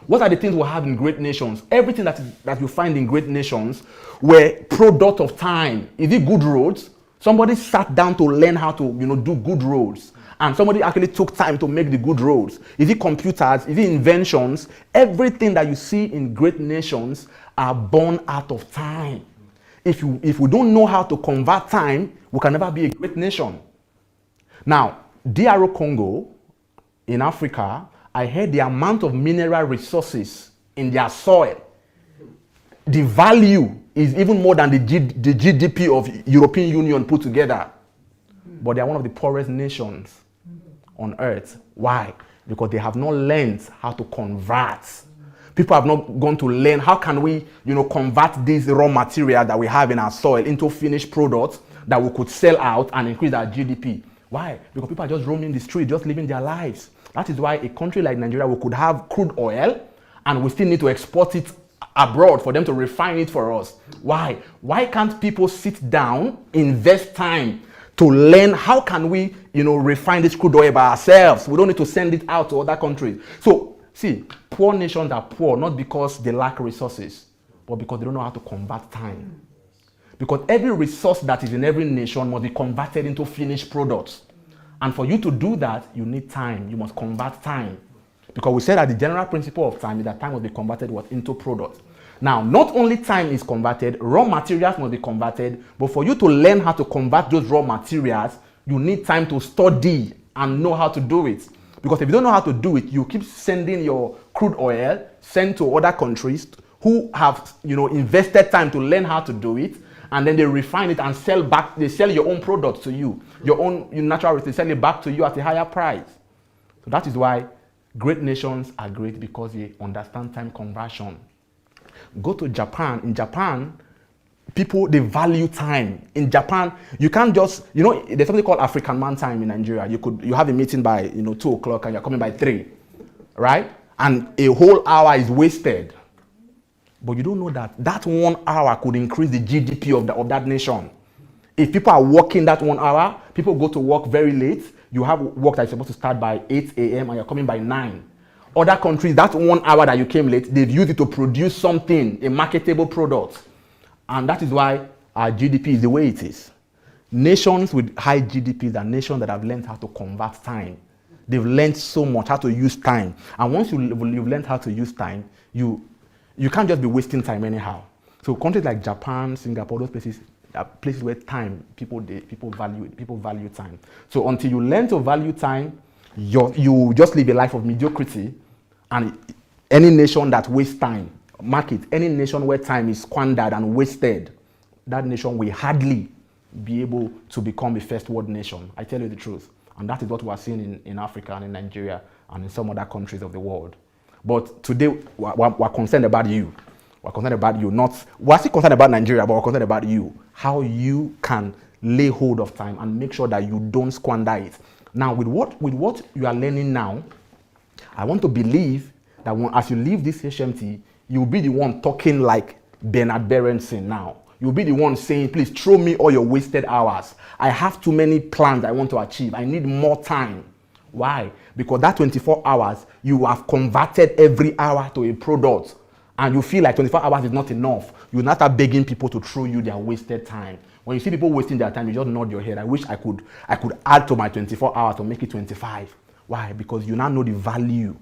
What are the things we have in great nations? Everything that you find in great nations were product of time. Is it good roads? Somebody sat down to learn how to do good roads. And somebody actually took time to make the good roads. Is it computers? Is it inventions? Everything that you see in great nations are born out of time. If we don't know how to convert time, we can never be a great nation. Now, DR Congo in Africa, I heard the amount of mineral resources in their soil. The value is even more than the GDP of European Union put together. But they are one of the poorest nations on earth. Why? Because they have not learned how to convert. People have not gone to learn how can we, convert this raw material that we have in our soil into finished products that we could sell out and increase our GDP. Why? Because people are just roaming the street, just living their lives. That is why a country like Nigeria, we could have crude oil and we still need to export it abroad for them to refine it for us. Why? Why can't people sit down, invest time to learn how can we, refine this crude oil by ourselves? We don't need to send it out to other countries. So, see, poor nations are poor not because they lack resources, but because they don't know how to convert time. Because every resource that is in every nation must be converted into finished products. And for you to do that, you need time. You must convert time. Because we said that the general principle of time is that time must be converted into products. Now, not only time is converted, raw materials must be converted, but for you to learn how to convert those raw materials, you need time to study and know how to do it. Because if you don't know how to do it, you keep sending your crude oil, sent to other countries who have, invested time to learn how to do it, and then they refine it and sell back. They sell your own products to you, your own natural resources, they sell it back to you at a higher price. So that is why Great nations are great because they understand time conversion. Go to Japan. In Japan, people, they value time. In Japan, you can't just, there's something called African man time in Nigeria. You have a meeting by 2 o'clock and you're coming by 3, right? And a whole hour is wasted. But you don't know that 1 hour could increase the GDP of that nation. If people are working that 1 hour, people go to work very late. You have work that's supposed to start by 8 a.m. and you're coming by 9. Other countries, that 1 hour that you came late, they've used it to produce something, a marketable product. And that is why our GDP is the way it is. Nations with high GDPs are nations that have learned how to convert time. They've learned so much how to use time. And once you've learned how to use time, you can't just be wasting time anyhow. So countries like Japan, Singapore, those places are places where time, people value time. So until you learn to value time, you just live a life of mediocrity. And any nation that wastes time, mark it, any nation where time is squandered and wasted, that nation will hardly be able to become a first world nation. I tell you the truth. And that is what we are seeing in Africa and in Nigeria and in some other countries of the world. But today, we're concerned about you. We're concerned about you. We're still concerned about Nigeria, but we're concerned about you. How you can lay hold of time and make sure that you don't squander it. Now, with what you are learning now, I want to believe that as you leave this HMT, you'll be the one talking like Bernard Berenson now. You'll be the one saying, please throw me all your wasted hours. I have too many plans I want to achieve. I need more time. Why? Because that 24 hours, you have converted every hour to a product. And you feel like 24 hours is not enough. You now start begging people to throw you their wasted time. When you see people wasting their time, you just nod your head. I wish I could add to my 24 hours to make it 25. Why? Because you now know the value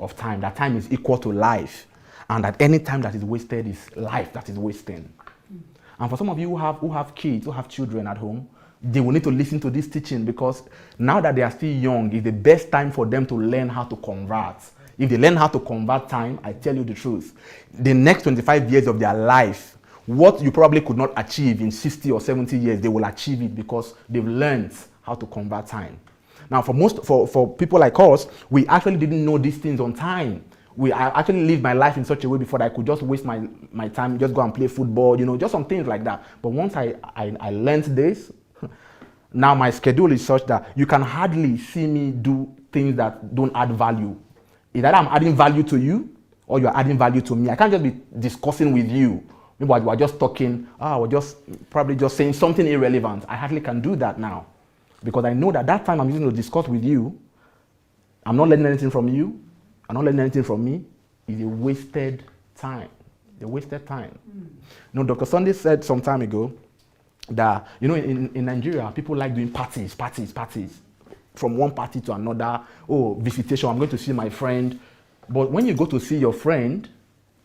of time. That time is equal to life. And that any time that is wasted is life that is wasting. And for some of you who have kids, who have children at home, they will need to listen to this teaching, because now that they are still young, it's the best time for them to learn how to convert. If they learn how to convert time, I tell you the truth, the next 25 years of their life, what you probably could not achieve in 60 or 70 years, they will achieve it because they've learned how to convert time. Now, for people like us, we actually didn't know these things on time. I actually lived my life in such a way before that I could just waste my time, just go and play football, just some things like that. But once I learned this, now my schedule is such that you can hardly see me do things that don't add value. Either I'm adding value to you or you're adding value to me. I can't just be discussing with you. Maybe we're just talking, we're probably just saying something irrelevant. I hardly can do that now, because I know that time I'm using to discuss with you, I'm not learning anything from you, I'm not learning anything from me, is a wasted time. A wasted time. Dr. Sunday said some time ago that, in Nigeria, people like doing parties. From one party to another. Visitation, I'm going to see my friend. But when you go to see your friend,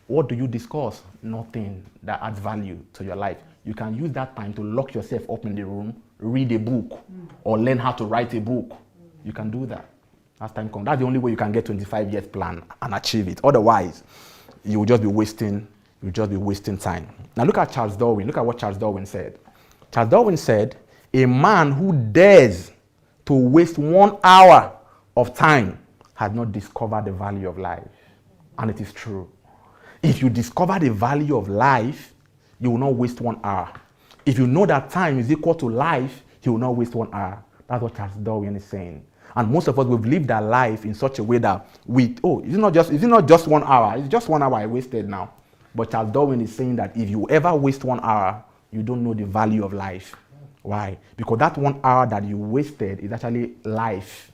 what do you discuss? Nothing that adds value to your life. You can use that time to lock yourself up in the room, read a book, or learn how to write a book. You can do that as time comes. That's the only way you can get 25 years plan and achieve it. Otherwise, you will just be wasting time. Now look at Charles Darwin. Look at what Charles Darwin said. Charles Darwin said, a man who dares to waste 1 hour of time has not discovered the value of life. And it is true. If you discover the value of life, you will not waste 1 hour. If you know that time is equal to life, you will not waste 1 hour. That's what Charles Darwin is saying. And most of us, we've lived our life in such a way that is it not just 1 hour? It's just 1 hour I wasted now. But Charles Darwin is saying that if you ever waste 1 hour, you don't know the value of life. Why? Because that 1 hour that you wasted is actually life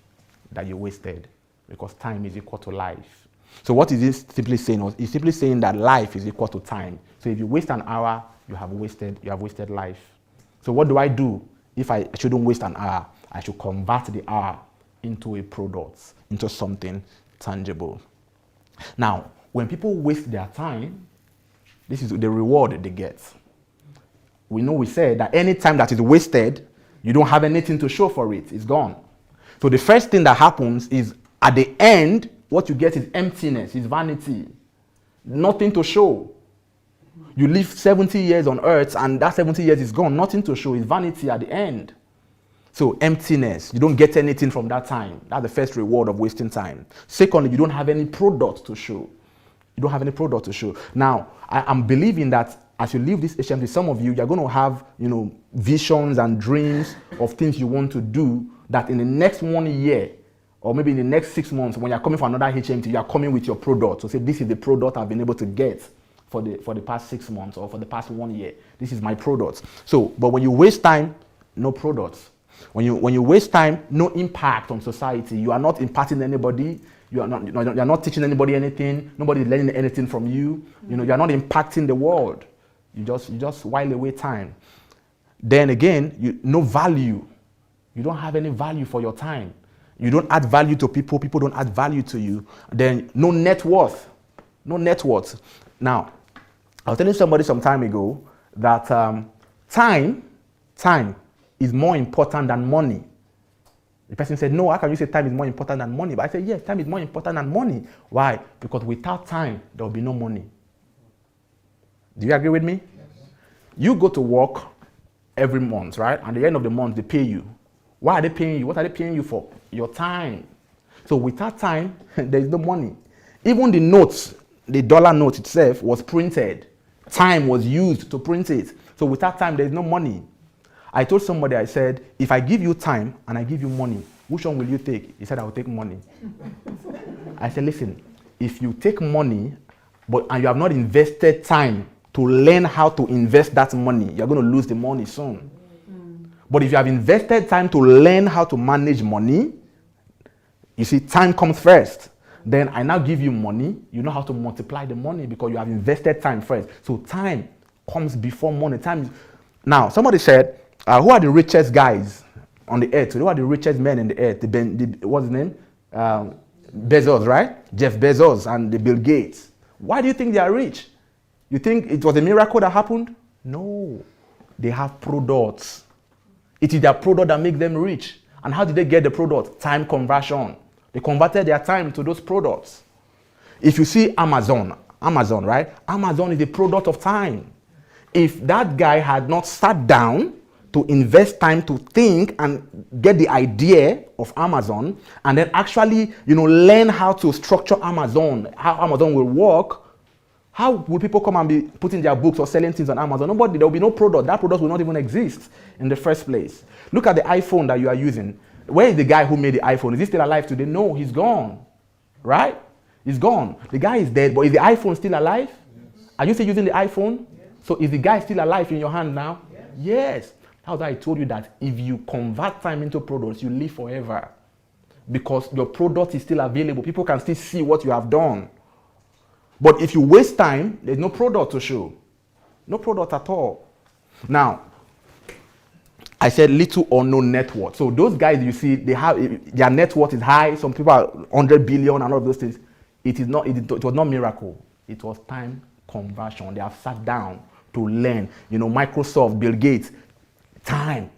that you wasted, because time is equal to life. So what is this simply saying? It's simply saying that life is equal to time. So if you waste an hour, you have wasted life. So what do I do if I shouldn't waste an hour? I should convert the hour into a product, into something tangible. Now, when people waste their time, this is the reward they get. We said that any time that is wasted, you don't have anything to show for it. It's gone. So the first thing that happens is, at the end, what you get is emptiness, is vanity. Nothing to show. You live 70 years on earth and that 70 years is gone. Nothing to show. It's vanity at the end. So emptiness, you don't get anything from that time. That's the first reward of wasting time. Secondly, you don't have any product to show. You don't have any product to show. Now, I'm believing that as you leave this HMT, some of you're going to have, visions and dreams of things you want to do that in the next 1 year, or maybe in the next 6 months, when you're coming for another HMT, you're coming with your product. So say, this is the product I've been able to get for the past 6 months or for the past 1 year. This is my product. So, but when you waste time, no products. When you waste time, no impact on society. You are not impacting anybody. You're not teaching anybody anything. Nobody is learning anything from you. You're not impacting the world. You just while away time. Then again, no value. You don't have any value for your time. You don't add value to people. People don't add value to you. Then no net worth. No net worth. Now, I was telling somebody some time ago that time is more important than money. The person said, no, how can you say time is more important than money? But I said, yes, time is more important than money. Why? Because without time, there will be no money. Do you agree with me? Yes. You go to work every month, right? At the end of the month, they pay you. Why are they paying you? What are they paying you for? Your time. So without time, there is no money. Even the notes, the dollar note itself was printed. Time was used to print it. So without time, there is no money. I told somebody, I said, if I give you time and I give you money, which one will you take? He said, I will take money. I said, listen, if you take money, and you have not invested time to learn how to invest that money, you're going to lose the money soon. But if you have invested time to learn how to manage money, you see, time comes first. Then I now give you money, you know how to multiply the money because you have invested time first. So time comes before money. Now, somebody said, who are the richest guys on the earth? Who are the richest men in the earth? What's his name? Bezos, right? Jeff Bezos and the Bill Gates. Why do you think they are rich? You think it was a miracle that happened? No. They have products. It is their product that makes them rich. And how did they get the product? Time conversion. They converted their time to those products. If you see Amazon, right? Amazon is a product of time. If that guy had not sat down to invest time to think and get the idea of Amazon and then actually, learn how to structure Amazon, how Amazon will work, how will people come and be putting their books or selling things on Amazon? Nobody, there will be no product. That product will not even exist in the first place. Look at the iPhone that you are using. Where is the guy who made the iPhone? Is he still alive today? No, he's gone. Right? He's gone. The guy is dead, but is the iPhone still alive? Yes. Are you still using the iPhone? Yes. So is the guy still alive in your hand now? Yes. Yes. That's why I told you that if you convert time into products, you live forever. Because your product is still available. People can still see what you have done. But if you waste time, there's no product to show. No product at all. Now, I said little or no net worth. So those guys you see, their net worth is high. Some people are 100 billion and all of those things. It was not miracle. It was time conversion. They have sat down to learn. Microsoft, Bill Gates, time.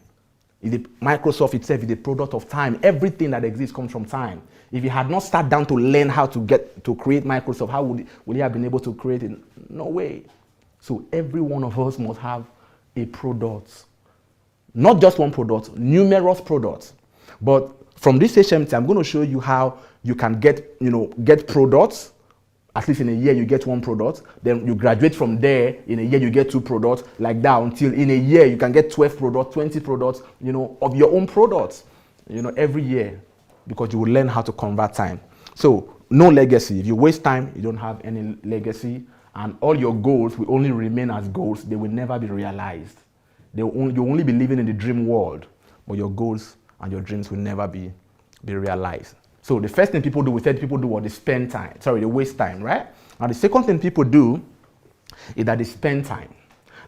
Microsoft itself is a product of time. Everything that exists comes from time. If he had not sat down to learn how to create Microsoft, how would he have been able to create it? No way. So every one of us must have a product. Not just one product, numerous products. But from this HMT, I'm going to show you how you can get products. At least in a year, you get one product. Then you graduate from there. In a year, you get 2 products. Like that, until in a year, you can get 12 products, 20 products, of your own products, every year. Because you will learn how to convert time. So, no legacy. If you waste time, you don't have any legacy. And all your goals will only remain as goals. They will never be realized. You'll only be living in the dream world. But your goals and your dreams will never be realized. So the first thing people do, we said people do what? They spend time. Sorry, they waste time, right? Now the second thing people do is that they spend time.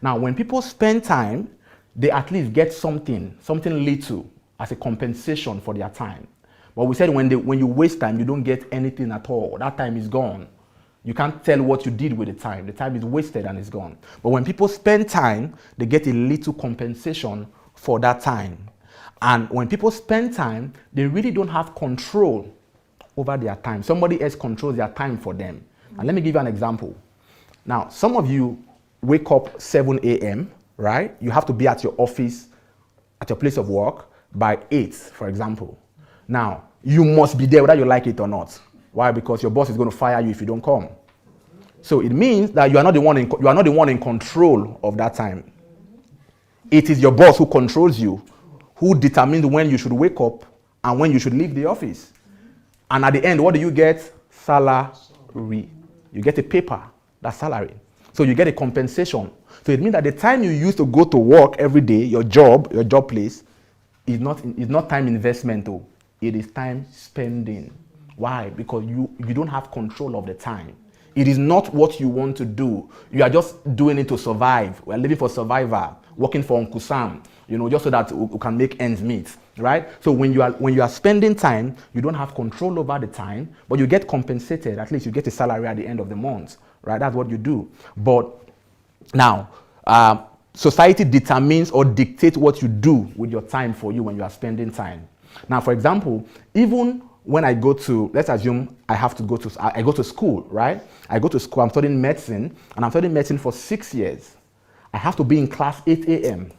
Now when people spend time, they at least get something little as a compensation for their time. But we said when you waste time, you don't get anything at all. That time is gone. You can't tell what you did with the time. The time is wasted and it's gone. But when people spend time, they get a little compensation for that time. And when people spend time, they really don't have control over their time. Somebody else controls their time for them. And let me give you an example. Now, some of you wake up 7 a.m., right? You have to be at your office, at your place of work by 8, for example. Now, you must be there whether you like it or not. Why? Because your boss is going to fire you if you don't come. So it means that you are not the one in control of that time. It is your boss who controls you, who determines when you should wake up and when you should leave the office. And at the end, what do you get? Salary. You get a paper, that's salary. So you get a compensation. So it means that the time you use to go to work every day, your job place, is not time investment though. It is time spending. Why? Because you don't have control of the time. It is not what you want to do. You are just doing it to survive. We are living for survival, working for Uncle Sam, just so that we can make ends meet, right? So when you are spending time, you don't have control over the time, but you get compensated. At least you get a salary at the end of the month, right? That's what you do. But now, society determines or dictates what you do with your time for you when you are spending time. Now, for example, even when I go to, let's assume I go to school, right? I go to school, I'm studying medicine, and I'm studying medicine for 6 years. I have to be in class 8 a.m.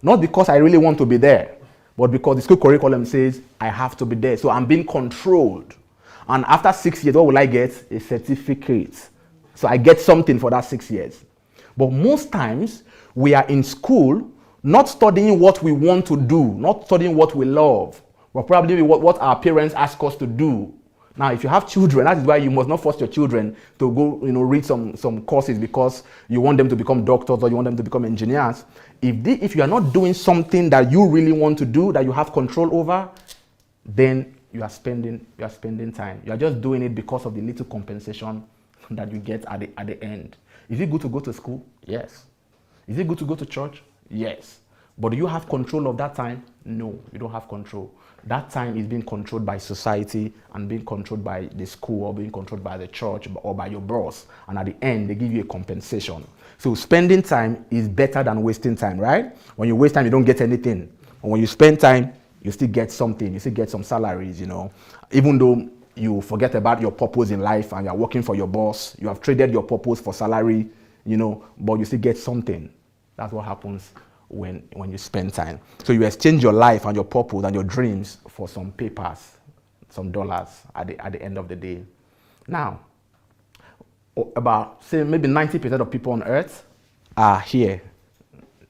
Not because I really want to be there, but because the school curriculum says I have to be there. So I'm being controlled. And after 6 years, what will I get? A certificate. So I get something for that 6 years. But most times, we are in school, not studying what we want to do, not studying what we love, but probably what our parents ask us to do. Now, if you have children, that is why you must not force your children to go, read some courses because you want them to become doctors or you want them to become engineers. If you are not doing something that you really want to do, that you have control over, then you are spending time. You are just doing it because of the little compensation that you get at the end. Is it good to go to school? Yes. Is it good to go to church? Yes. But do you have control of that time? No, you don't have control. That time is being controlled by society and being controlled by the school or being controlled by the church or by your boss. And at the end, they give you a compensation. So spending time is better than wasting time, right? When you waste time, you don't get anything. And when you spend time, you still get something. You still get some salaries, Even though you forget about your purpose in life and you're working for your boss, you have traded your purpose for salary, but you still get something. That's what happens when you spend time. So you exchange your life and your purpose and your dreams for some papers, some dollars at the end of the day. Now, about, say, maybe 90% of people on earth are here.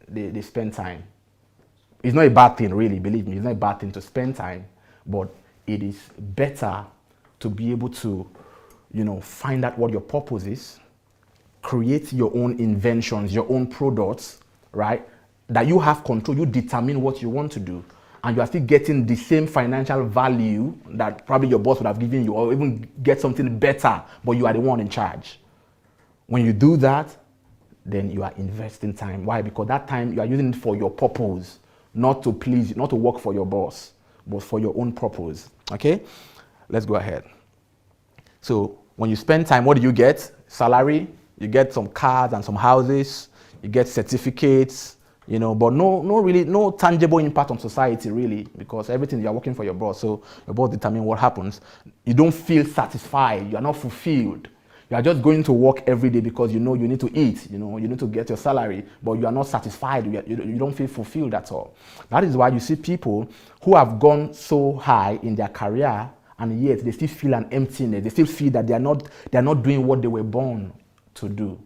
They spend time. It's not a bad thing, really, believe me. It's not a bad thing to spend time, but it is better to be able to, find out what your purpose is, create your own inventions, your own products, right? That you have control, you determine what you want to do, and you are still getting the same financial value that probably your boss would have given you, or even get something better, but you are the one in charge. When you do that, then you are investing time. Why? Because that time you are using it for your purpose, not to please, not to work for your boss, but for your own purpose. Okay? Let's go ahead. So when you spend time, what do you get? Salary. You get some cars and some houses. You get certificates. But no tangible impact on society, really, because everything, you're working for your boss, so your boss determines what happens. You don't feel satisfied, you are not fulfilled. You are just going to work every day because you need to eat, you need to get your salary, but you are not satisfied, you don't feel fulfilled at all. That is why you see people who have gone so high in their career, and yet they still feel an emptiness, they still feel that they are not doing what they were born to do.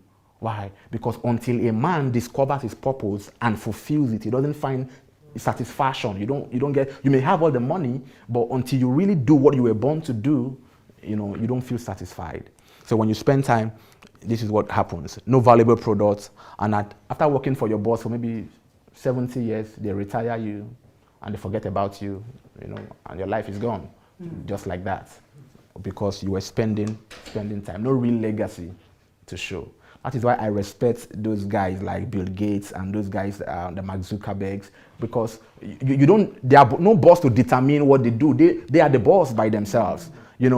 Why? Because until a man discovers his purpose and fulfills it, he doesn't find satisfaction. You may have all the money, but until you really do what you were born to do, you don't feel satisfied. So when you spend time, this is what happens. No valuable products, and after working for your boss for maybe 70 years, they retire you and they forget about you, and your life is gone, just like that, because you were spending time. No real legacy to show. That is why I respect those guys like Bill Gates and those guys, the Mark Zuckerbergs, because they are no boss to determine what they do. They are the boss by themselves. They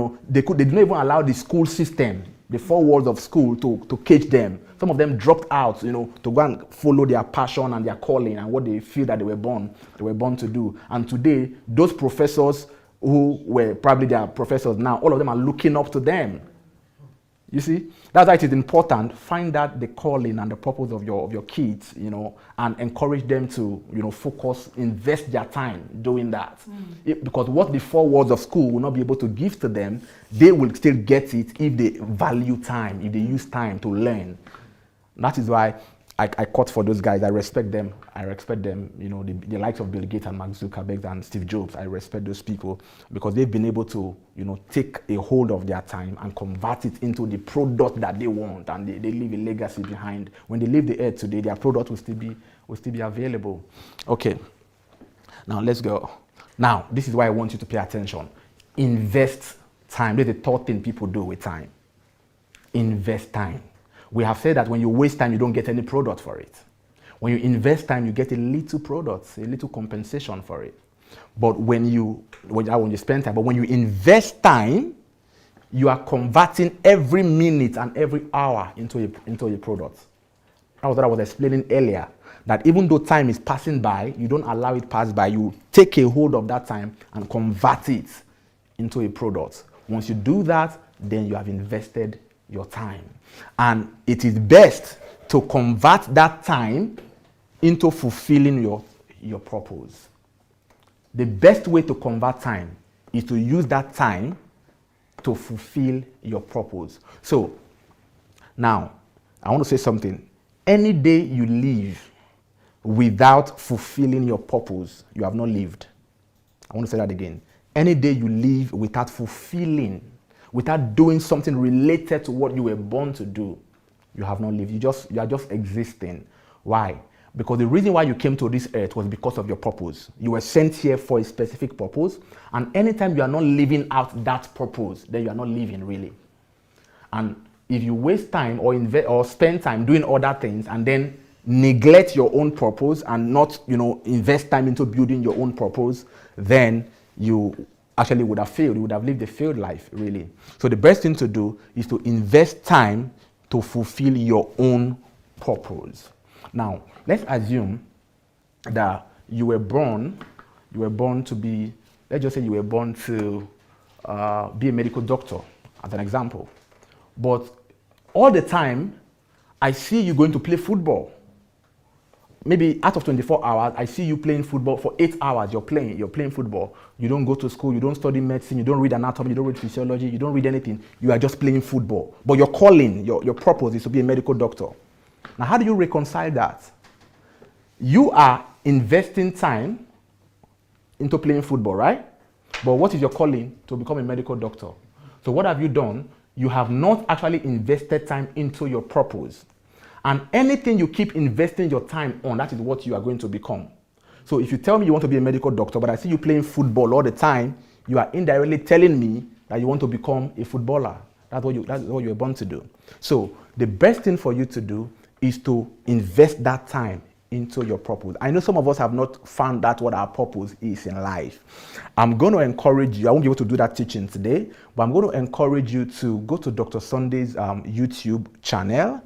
did not even allow the school system, the four walls of school, to cage them. Some of them dropped out, to go and follow their passion and their calling and what they feel that they were born to do. And today, those professors who were probably their professors now, all of them are looking up to them. You see, that's why it is important. Find out the calling and the purpose of your kids, and encourage them to, focus, invest their time doing that. Because what the 4 walls of school will not be able to give to them, they will still get it if they value time, if they use time to learn. That is why I caught for those guys. I respect them. The likes of Bill Gates and Mark Zuckerberg and Steve Jobs. I respect those people because they've been able to, take a hold of their time and convert it into the product that they want, and they leave a legacy behind. When they leave the earth today, their product will still be available. Okay. Now let's go. Now this is why I want you to pay attention. Invest time. That's the third thing people do with time. Invest time. We have said that when you waste time, you don't get any product for it. When you invest time, you get a little product, a little compensation for it. But when you spend time, but when you invest time, you are converting every minute and every hour into a product. That was what I was explaining earlier. That even though time is passing by, you don't allow it pass by. You take a hold of that time and convert it into a product. Once you do that, then you have invested your time. And it is best to convert that time into fulfilling your purpose. The best way to convert time is to use that time to fulfill your purpose. So, now, I want to say something. Any day you live without fulfilling your purpose, you have not lived. I want to say that again. Any day you live without fulfilling, without doing something related to what you were born to do, you have not lived. You are just existing. Why? Because the reason why you came to this earth was because of your purpose. You were sent here for a specific purpose, and anytime you are not living out that purpose, then you are not living really. And if you waste time or spend time doing other things and then neglect your own purpose and not, invest time into building your own purpose, then you actually would have failed. You would have lived a failed life, really. So the best thing to do is to invest time to fulfill your own purpose. Now, let's assume that you were born to be, let's just say you were born to be a medical doctor, as an example. But all the time, I see you going to play football. Maybe out of 24 hours, I see you playing football for 8 hours. You're playing football. You don't go to school. You don't study medicine. You don't read anatomy. You don't read physiology. You don't read anything. You are just playing football. But your calling, your purpose is to be a medical doctor. Now, how do you reconcile that? You are investing time into playing football, right? But what is your calling? To become a medical doctor. So what have you done? You have not actually invested time into your purpose. And anything you keep investing your time on, that is what you are going to become. So if you tell me you want to be a medical doctor, but I see you playing football all the time, you are indirectly telling me that you want to become a footballer. That's what you were born to do. So the best thing for you to do is to invest that time into your purpose. I know some of us have not found out what our purpose is in life. I'm going to encourage you, I won't be able to do that teaching today, but I'm going to encourage you to go to Dr. Sunday's YouTube channel,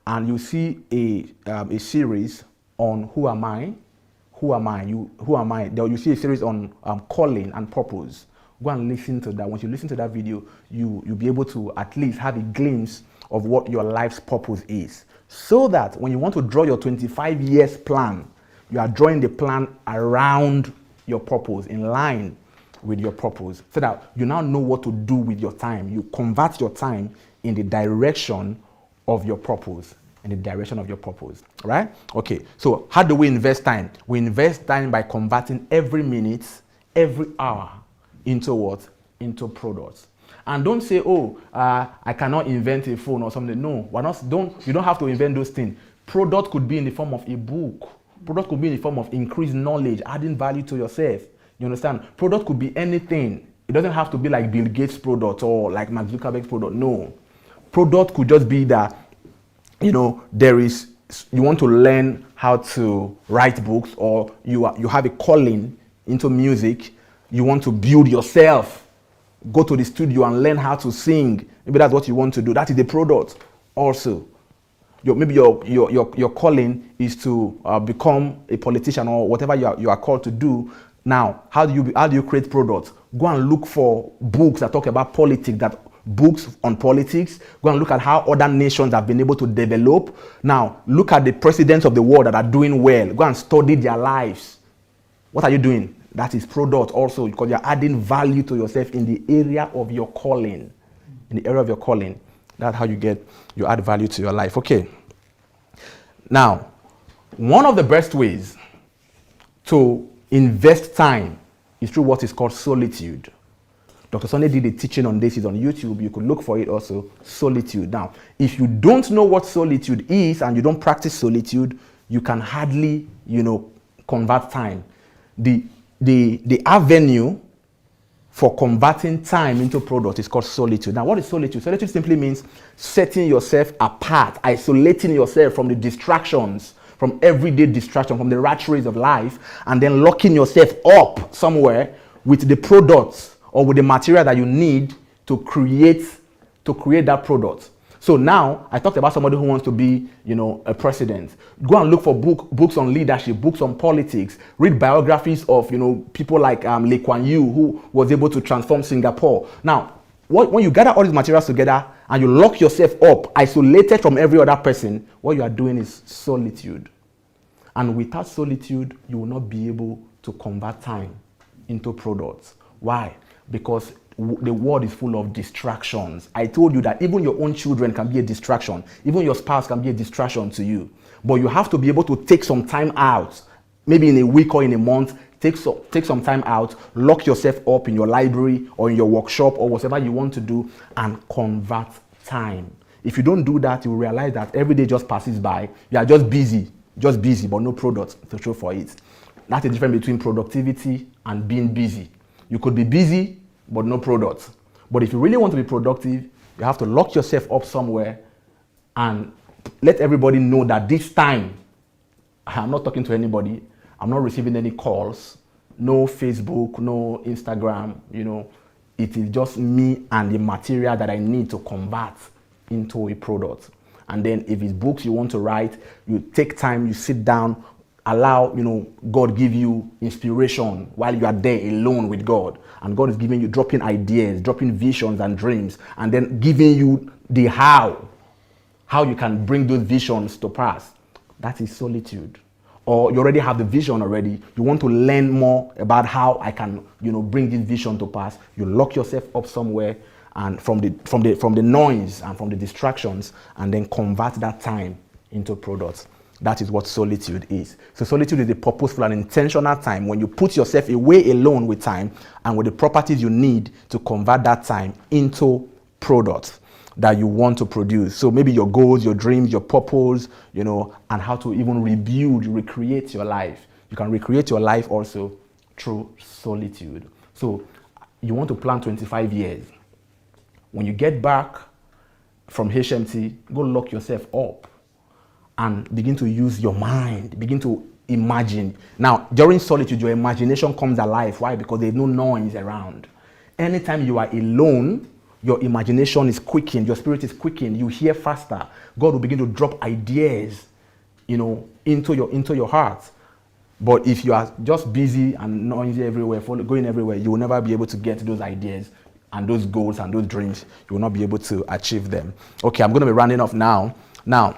and you'll see a series on who am I. You see a series on calling and purpose. Go and listen to that. Once you listen to that video, you'll be able to at least have a glimpse of what your life's purpose is. So that when you want to draw your 25 years plan, you are drawing the plan around your purpose, in line with your purpose, so that you now know what to do with your time. You convert your time in the direction of your purpose. Right? Okay, so how do we invest time? We invest time by converting every minute, every hour into what? Into products. And don't say, I cannot invent a phone or something. No, you don't have to invent those things. Product could be in the form of a book. Product could be in the form of increased knowledge, adding value to yourself. You understand? Product could be anything. It doesn't have to be like Bill Gates' product or like Mark Zuckerberg's product. No. Product could just be that, you want to learn how to write books, or you have a calling into music. You want to build yourself. Go to the studio and learn how to sing. Maybe that's what you want to do. That is the product also. Maybe your calling is to become a politician or whatever you are called to do. Now, how do you create products? Go and look for books that talk about politics, that books on politics. Go and look at how other nations have been able to develop. Now, look at the presidents of the world that are doing well. Go and study their lives. What are you doing? That is product also, because you're adding value to yourself in the area of your calling. In the area of your calling. That's how you add value to your life. Okay. Now, one of the best ways to invest time is through what is called solitude. Dr. Sunday did a teaching on this. It's on YouTube. You could look for it also. Solitude. Now, if you don't know what solitude is and you don't practice solitude, you can hardly, convert time. The avenue for converting time into product is called solitude. Now, what is solitude? Solitude simply means setting yourself apart, isolating yourself from the distractions, from everyday distraction, from the rat race of life, and then locking yourself up somewhere with the products or with the material that you need to create that product. So now, I talked about somebody who wants to be, a president. Go and look for books on leadership, books on politics. Read biographies of, people like Lee Kuan Yew, who was able to transform Singapore. Now, when you gather all these materials together and you lock yourself up, isolated from every other person, what you are doing is solitude. And without solitude, you will not be able to convert time into products. Why? Because the world is full of distractions. I told you that even your own children can be a distraction. Even your spouse can be a distraction to you. But you have to be able to take some time out, maybe in a week or in a month, take some time out, lock yourself up in your library or in your workshop or whatever you want to do and convert time. If you don't do that, you will realize that every day just passes by. You are just busy, but no product to show for it. That's the difference between productivity and being busy. You could be busy, but no product. But if you really want to be productive, you have to lock yourself up somewhere and let everybody know that this time, I'm not talking to anybody, I'm not receiving any calls, no Facebook, no Instagram, it is just me and the material that I need to convert into a product. And then if it's books you want to write, you take time, you sit down, allow, God give you inspiration while you are there alone with God. And God is giving you, dropping ideas, dropping visions and dreams, and then giving you the how you can bring those visions to pass. That is solitude. Or you already have the vision already. You want to learn more about how I can, bring this vision to pass. You lock yourself up somewhere and from the noise and from the distractions, and then convert that time into products. That is what solitude is. So solitude is a purposeful and intentional time when you put yourself away alone with time and with the properties you need to convert that time into products that you want to produce. So maybe your goals, your dreams, your purpose, and how to even recreate your life. You can recreate your life also through solitude. So you want to plan 25 years. When you get back from HMT, go lock yourself up and begin to use your mind, begin to imagine. Now, during solitude, your imagination comes alive. Why? Because there's no noise around. Anytime you are alone, your imagination is quickened, your spirit is quickened, you hear faster. God will begin to drop ideas, into your heart. But if you are just busy and noisy everywhere, going everywhere, you will never be able to get those ideas and those goals and those dreams. You will not be able to achieve them. Okay, I'm going to be rounding off now. Now,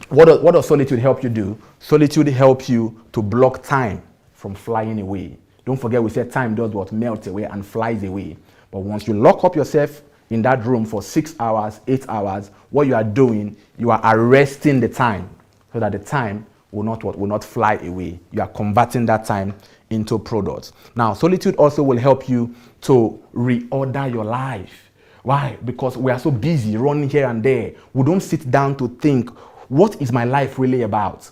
what does solitude help you do? Solitude helps you to block time from flying away. Don't forget, we said time does what? Melts away and flies away. But once you lock up yourself in that room for 6 hours, 8 hours, what you are doing, you are arresting the time so that the time will not fly away. You are converting that time into products. Now, solitude also will help you to reorder your life. Why? Because we are so busy running here and there. We don't sit down to think, what is my life really about?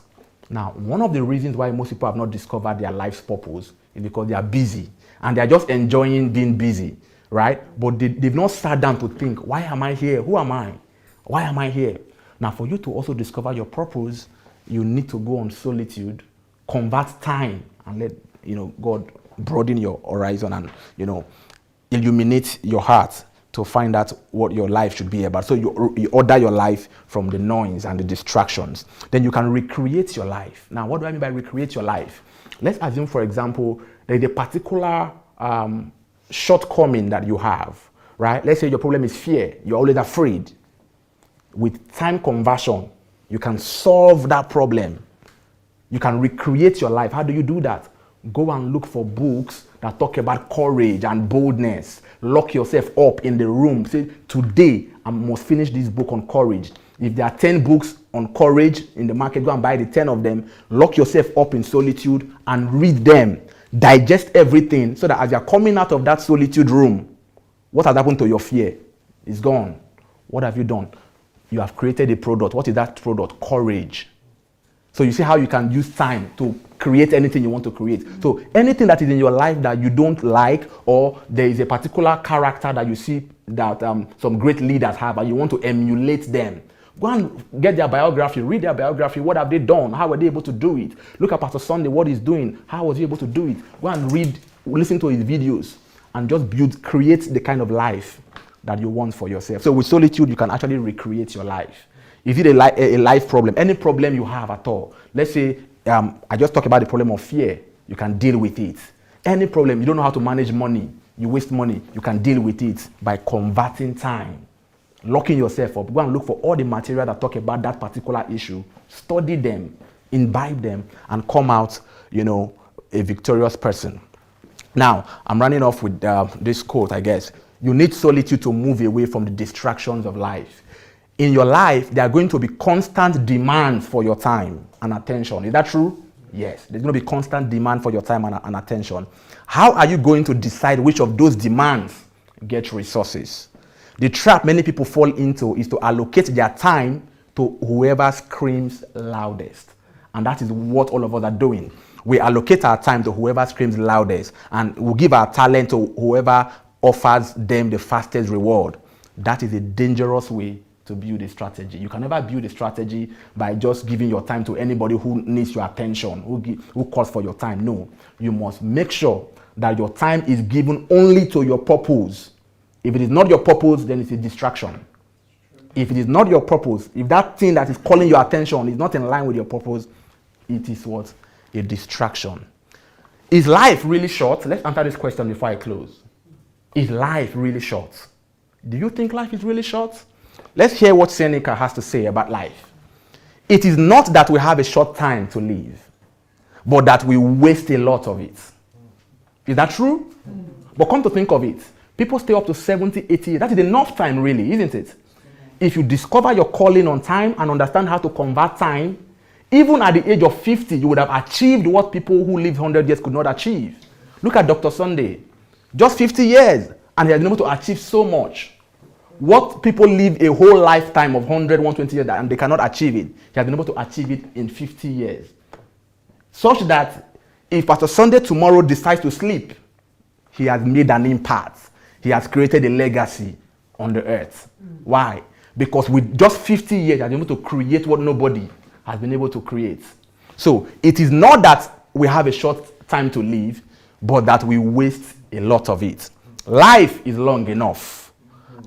Now, one of the reasons why most people have not discovered their life's purpose is because they are busy and they are just enjoying being busy, right? But they've not sat down to think, why am I here? Who am I? Why am I here? Now, for you to also discover your purpose, you need to go on solitude, convert time, and let God broaden your horizon and illuminate your heart to find out what your life should be about. So you order your life from the noise and the distractions. Then you can recreate your life. Now, what do I mean by recreate your life? Let's assume, for example, there's a particular shortcoming that you have, right? Let's say your problem is fear. You're always afraid. With time conversion, you can solve that problem. You can recreate your life. How do you do that? Go and look for books that talk about courage and boldness. Lock yourself up in the room. Say, today, I must finish this book on courage. If there are 10 books on courage in the market, go and buy the 10 of them. Lock yourself up in solitude and read them. Digest everything so that as you're coming out of that solitude room, what has happened to your fear? It's gone. What have you done? You have created a product. What is that product? Courage. So you see how you can use time to create anything you want to create. So anything that is in your life that you don't like, or there is a particular character that you see that some great leaders have and you want to emulate them, go and get their biography, read their biography. What have they done? How were they able to do it? Look at Pastor Sunday, what he's doing. How was he able to do it? Go and read, listen to his videos, and just create the kind of life that you want for yourself. So with solitude, you can actually recreate your life. Is it a life problem? Any problem you have at all. Let's say, I just talked about the problem of fear. You can deal with it. Any problem, you don't know how to manage money. You waste money. You can deal with it by converting time. Locking yourself up. Go and look for all the material that talk about that particular issue. Study them, imbibe them, and come out, a victorious person. Now, I'm running off with this quote, I guess. You need solitude to move away from the distractions of life. In your life, there are going to be constant demands for your time and attention. Is that true? Yes. There's going to be constant demand for your time and attention. How are you going to decide which of those demands get resources? The trap many people fall into is to allocate their time to whoever screams loudest. And that is what all of us are doing. We allocate our time to whoever screams loudest, and we give our talent to whoever offers them the fastest reward. That is a dangerous way to build a strategy. You can never build a strategy by just giving your time to anybody who needs your attention, who calls for your time. No, you must make sure that your time is given only to your purpose. If it is not your purpose, then it's a distraction. If it is not your purpose, if that thing that is calling your attention is not in line with your purpose, it is what? A distraction. Is life really short? Let's answer this question before I close. Is life really short? Do you think life is really short? Let's hear what Seneca has to say about life. It is not that we have a short time to live, but that we waste a lot of it. Is that true? But come to think of it, people stay up to 70, 80 years. That is enough time really, isn't it? If you discover your calling on time and understand how to convert time, even at the age of 50, you would have achieved what people who lived 100 years could not achieve. Look at Dr. Sunday. Just 50 years, and he has been able to achieve so much. What people live a whole lifetime of 100, 120 years and they cannot achieve it, he has been able to achieve it in 50 years. Such that if Pastor Sunday tomorrow decides to sleep, he has made an impact. He has created a legacy on the earth. Why? Because with just 50 years, he has been able to create what nobody has been able to create. So it is not that we have a short time to live, but that we waste a lot of it. Life is long enough,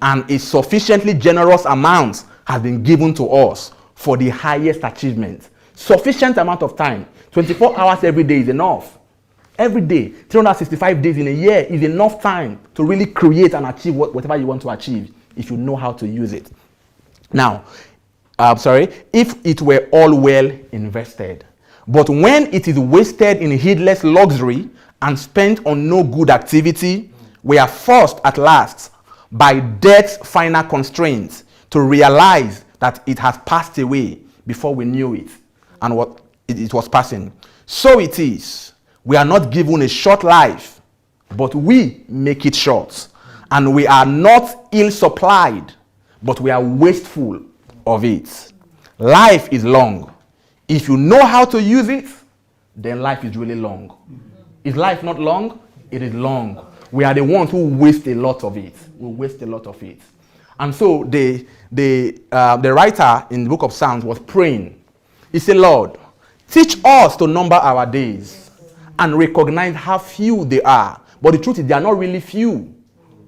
and a sufficiently generous amount has been given to us for the highest achievement. Sufficient amount of time. 24 hours every day is enough. Every day, 365 days in a year is enough time to really create and achieve whatever you want to achieve if you know how to use it. Now, if it were all well invested. But when it is wasted in heedless luxury and spent on no good activity, we are forced at last by death's final constraints to realize that it has passed away before we knew it and what it was passing. So it is. We are not given a short life, but we make it short. And we are not ill supplied, but we are wasteful of it. Life is long. If you know how to use it, then life is really long. Is life not long? It is long. We are the ones who waste a lot of it. We waste a lot of it. And so the writer in the book of Psalms was praying. He said, Lord, teach us to number our days and recognize how few they are. But the truth is, they are not really few.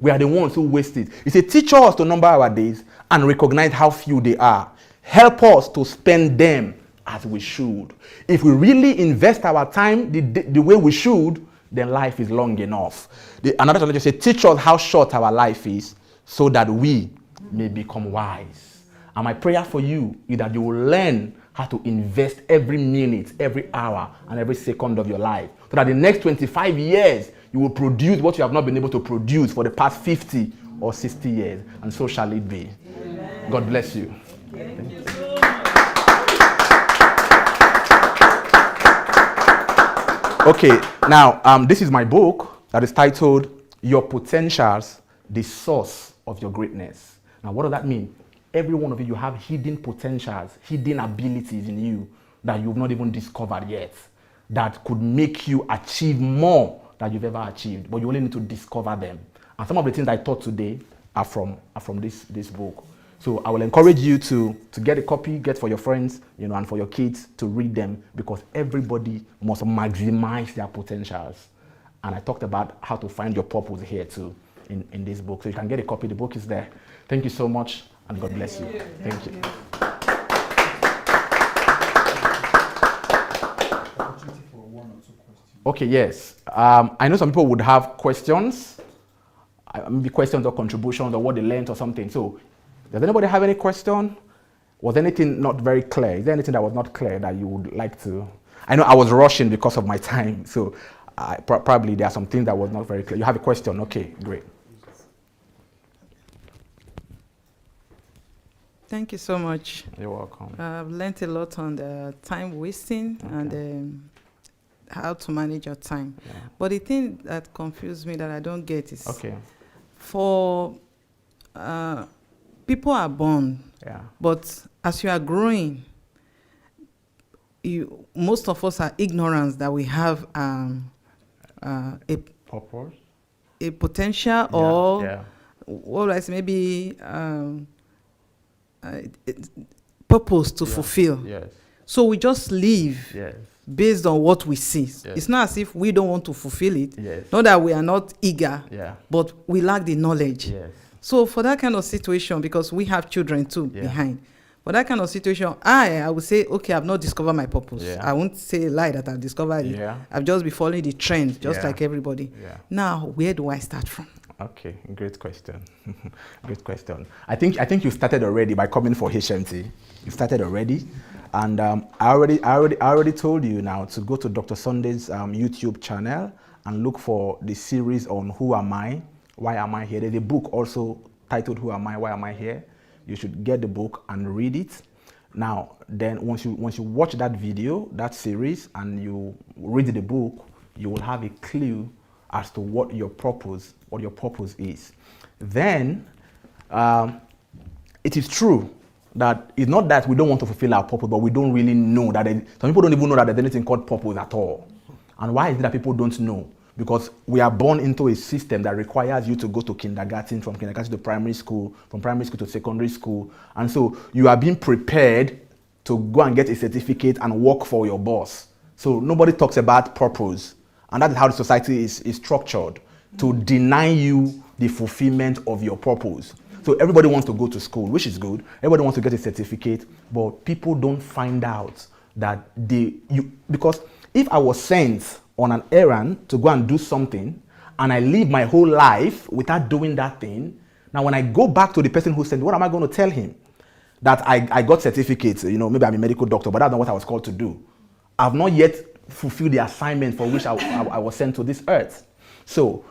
We are the ones who waste it. He said, teach us to number our days and recognize how few they are. Help us to spend them as we should. If we really invest our time the way we should, then life is long enough. Another translation says, teach us how short our life is, so that we may become wise. And my prayer for you is that you will learn how to invest every minute, every hour, and every second of your life, so that the next 25 years you will produce what you have not been able to produce for the past 50 or 60 years. And so shall it be. Amen. God bless you. Thank you so much. Okay, now this is my book that is titled Your Potentials, the Source of Your Greatness. Now, what does that mean? Every one of you have hidden potentials, hidden abilities in you that you've not even discovered yet, that could make you achieve more than you've ever achieved, but you only need to discover them. And some of the things I taught today are from this book. So I will encourage you to get a copy, get for your friends, and for your kids to read them, because everybody must maximize their potentials. And I talked about how to find your purpose here too in this book. So you can get a copy. The book is there. Thank you so much, and God bless you. Thank you. Okay, yes. I know some people would have questions, maybe questions or contributions or what they learned or something. So, does anybody have any question? Was anything not very clear? Is there anything that was not clear that you would like to? I know I was rushing because of my time, so probably there are some things that was not very clear. You have a question? Okay, great. Thank you so much. You're welcome. I've learned a lot on the time wasting and how to manage your time. Yeah. But the thing that confused me that I don't get is for people are born, but as you are growing, most of us are ignorant that we have a purpose, a potential, or what I say, maybe purpose to fulfill. Yes. So we just live based on what we see. Yes. It's not as if we don't want to fulfill it. Yes. Not that we are not eager, but we lack the knowledge. Yes. So for that kind of situation, because we have children too behind, for that kind of situation, I would say, okay, I've not discovered my purpose. Yeah. I won't say a lie that I've discovered it. I've just been following the trend, just like everybody. Yeah. Now, where do I start from? Okay, great question. Great question. I think you started already by coming for HMT. You started already, and I already told you now to go to Dr. Sunday's YouTube channel and look for the series on Who Am I, Why Am I Here. There's a book also titled Who Am I, Why Am I Here. You should get the book and read it. Now, then once you watch that video, that series, and you read the book, you will have a clue as to what your purpose is. Then it is true that it's not that we don't want to fulfill our purpose, but we don't really know that some people don't even know that there's anything called purpose at all. And why is it that people don't know? Because we are born into a system that requires you to go to kindergarten, from kindergarten to primary school, from primary school to secondary school. And so you are being prepared to go and get a certificate and work for your boss. So nobody talks about purpose. And that's how the society is structured, to deny you the fulfillment of your purpose. So everybody wants to go to school, which is good. Everybody wants to get a certificate, but people don't find out that because if I was sent on an errand to go and do something, and I live my whole life without doing that thing, now when I go back to the person who sent, what am I going to tell him? That I got certificates, maybe I'm a medical doctor, but that's not what I was called to do. I've not yet fulfilled the assignment for which I was sent to this earth. So,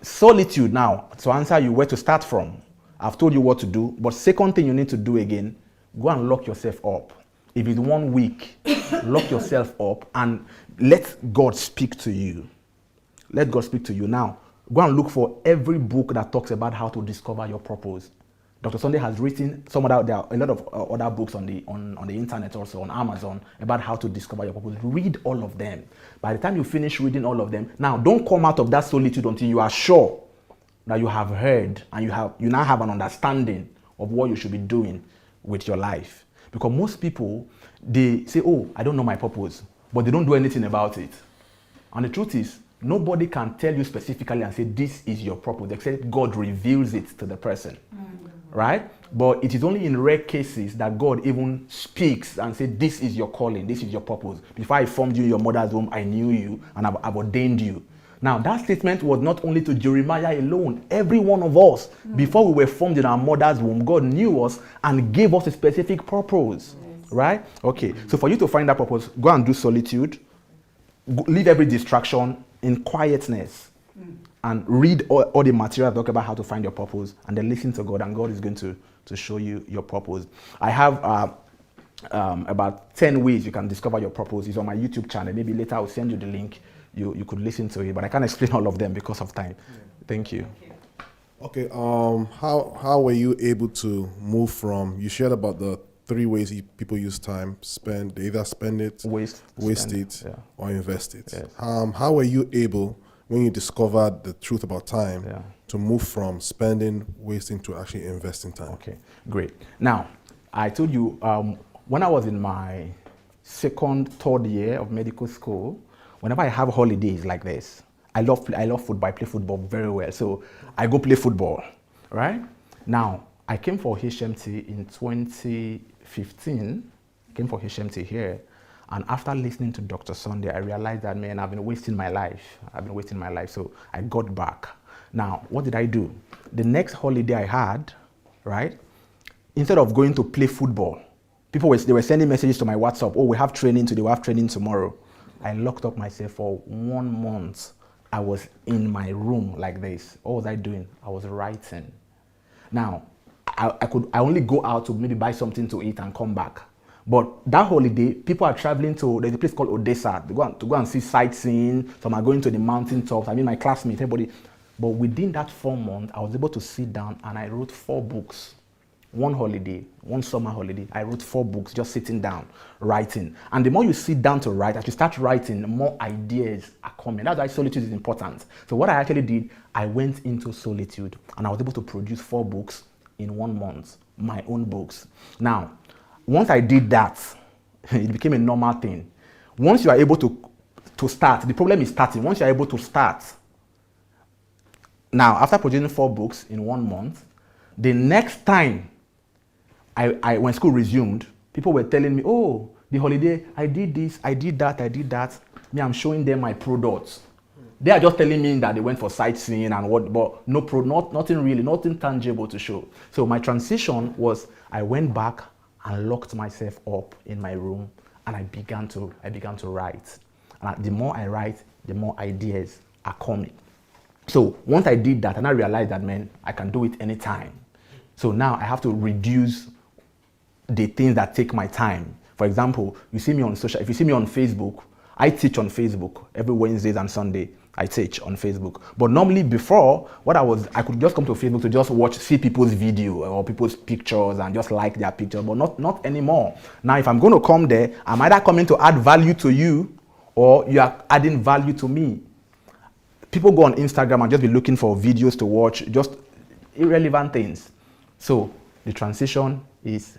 solitude now, to answer you where to start from. I've told you what to do, but second thing you need to do again, go and lock yourself up. If it's 1 week, lock yourself up and let God speak to you. Let God speak to you. Now, go and look for every book that talks about how to discover your purpose. Dr. Sunday has written there are a lot of other books on the internet, also on Amazon, about how to discover your purpose. Read all of them. By the time you finish reading all of them, now don't come out of that solitude until you are sure that you have heard and you now have an understanding of what you should be doing with your life. Because most people, they say, oh, I don't know my purpose, but they don't do anything about it. And the truth is, nobody can tell you specifically and say, this is your purpose, except God reveals it to the person. Right? But it is only in rare cases that God even speaks and says, this is your calling, this is your purpose. Before I formed you in your mother's womb, I knew you and I've ordained you. Now, that statement was not only to Jeremiah alone. Every one of us, before we were formed in our mother's womb, God knew us and gave us a specific purpose. Right? Okay. So for you to find that purpose, go and do solitude. Leave every distraction in quietness. And read all the material that talk about how to find your purpose. And then listen to God. And God is going to show you your purpose. I have about 10 ways you can discover your purpose. It's on my YouTube channel. Maybe later I'll send you the link. You could listen to it, but I can't explain all of them because of time. Thank you. Okay. How were you able to move from? You shared about the 3 ways people use time: they either spend it, waste it, or invest it. Yes. How were you able, when you discovered the truth about time, to move from spending, wasting to actually investing time? Okay, great. Now, I told you when I was in my third year of medical school, whenever I have holidays like this, I love football. I play football very well. So I go play football, right? Now, I came for HMT in 2015. I came for HMT here. And after listening to Dr. Sunday, I realized that, man, I've been wasting my life. So I got back. Now, what did I do? The next holiday I had, right? Instead of going to play football, they were sending messages to my WhatsApp. Oh, we have training today. We have training tomorrow. I locked up myself for 1 month. I was in my room like this. What was I doing? I was writing. Now, I only go out to maybe buy something to eat and come back. But that holiday, people are traveling there's a place called Odessa to go and see sightseeing. Some are going to the mountain tops. I mean, my classmates, everybody. But within that 4 months, I was able to sit down and I wrote 4 books. One summer holiday, I wrote 4 books, just sitting down, writing. And the more you sit down to write, as you start writing, the more ideas are coming. That's why solitude is important. So what I actually did, I went into solitude and I was able to produce 4 books in 1 month, my own books. Now, once I did that, it became a normal thing. Once you are able to start, the problem is starting. Once you are able to start, now, after producing 4 books in 1 month, the next time when school resumed, people were telling me, oh, the holiday, I did this, I did that. Me, I'm showing them my products. They are just telling me that they went for sightseeing and what, but nothing tangible to show. So my transition was, I went back and locked myself up in my room and I began to write. And the more I write, the more ideas are coming. So once I did that, and I realized that, man, I can do it anytime. So now I have to reduce the things that take my time. For example, if you see me on Facebook, I teach on Facebook every Wednesdays and Sunday. I teach on Facebook. But normally before, I could just come to Facebook to just see people's video or people's pictures and just like their pictures, but not anymore. Now, if I'm going to come there, I'm either coming to add value to you or you are adding value to me. People go on Instagram and just be looking for videos to watch, just irrelevant things. So the transition is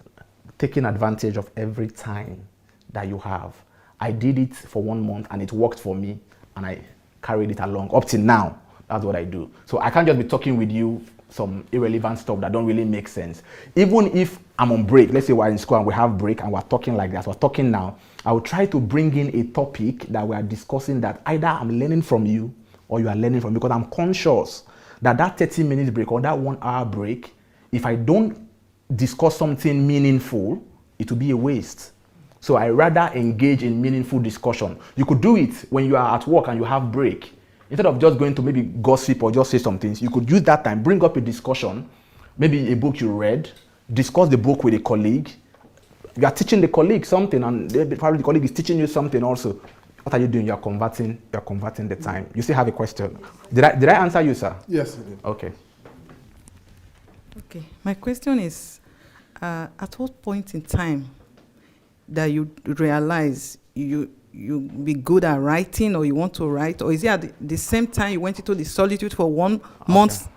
taking advantage of every time that you have. I did it for 1 month and it worked for me and I carried it along up till now. That's what I do. So I can't just be talking with you some irrelevant stuff that don't really make sense. Even if I'm on break, let's say we're in school and we have break and we're talking like that, we're talking now, I will try to bring in a topic that we are discussing that either I'm learning from you or you are learning from me, because I'm conscious that 30-minute break or that 1 hour break, if I don't discuss something meaningful, it will be a waste. So I rather engage in meaningful discussion. You could do it when you are at work and you have break. Instead of just going to maybe gossip or just say some things, you could use that time, bring up a discussion, maybe a book you read, discuss the book with a colleague. You are teaching the colleague something and probably the colleague is teaching you something also. What are you doing? You're converting the time. You still have a question. Did I answer you, sir? Yes, I did. Okay. Okay. My question is, at what point in time that you realize you be good at writing or you want to write, or is it at the same time you went into the solitude for 1 month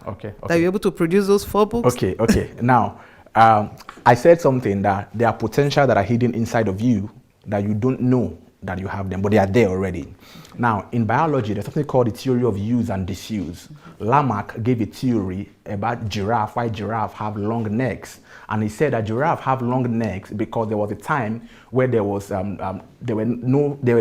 that you're able to produce those 4 books? Okay. Now, I said something that there are potential that are hidden inside of you that you don't know that you have them, but they are there already. Now, in biology, there's something called the theory of use and disuse. Lamarck gave a theory about giraffe, why giraffe have long necks. And he said that giraffe have long necks because there was a time where there were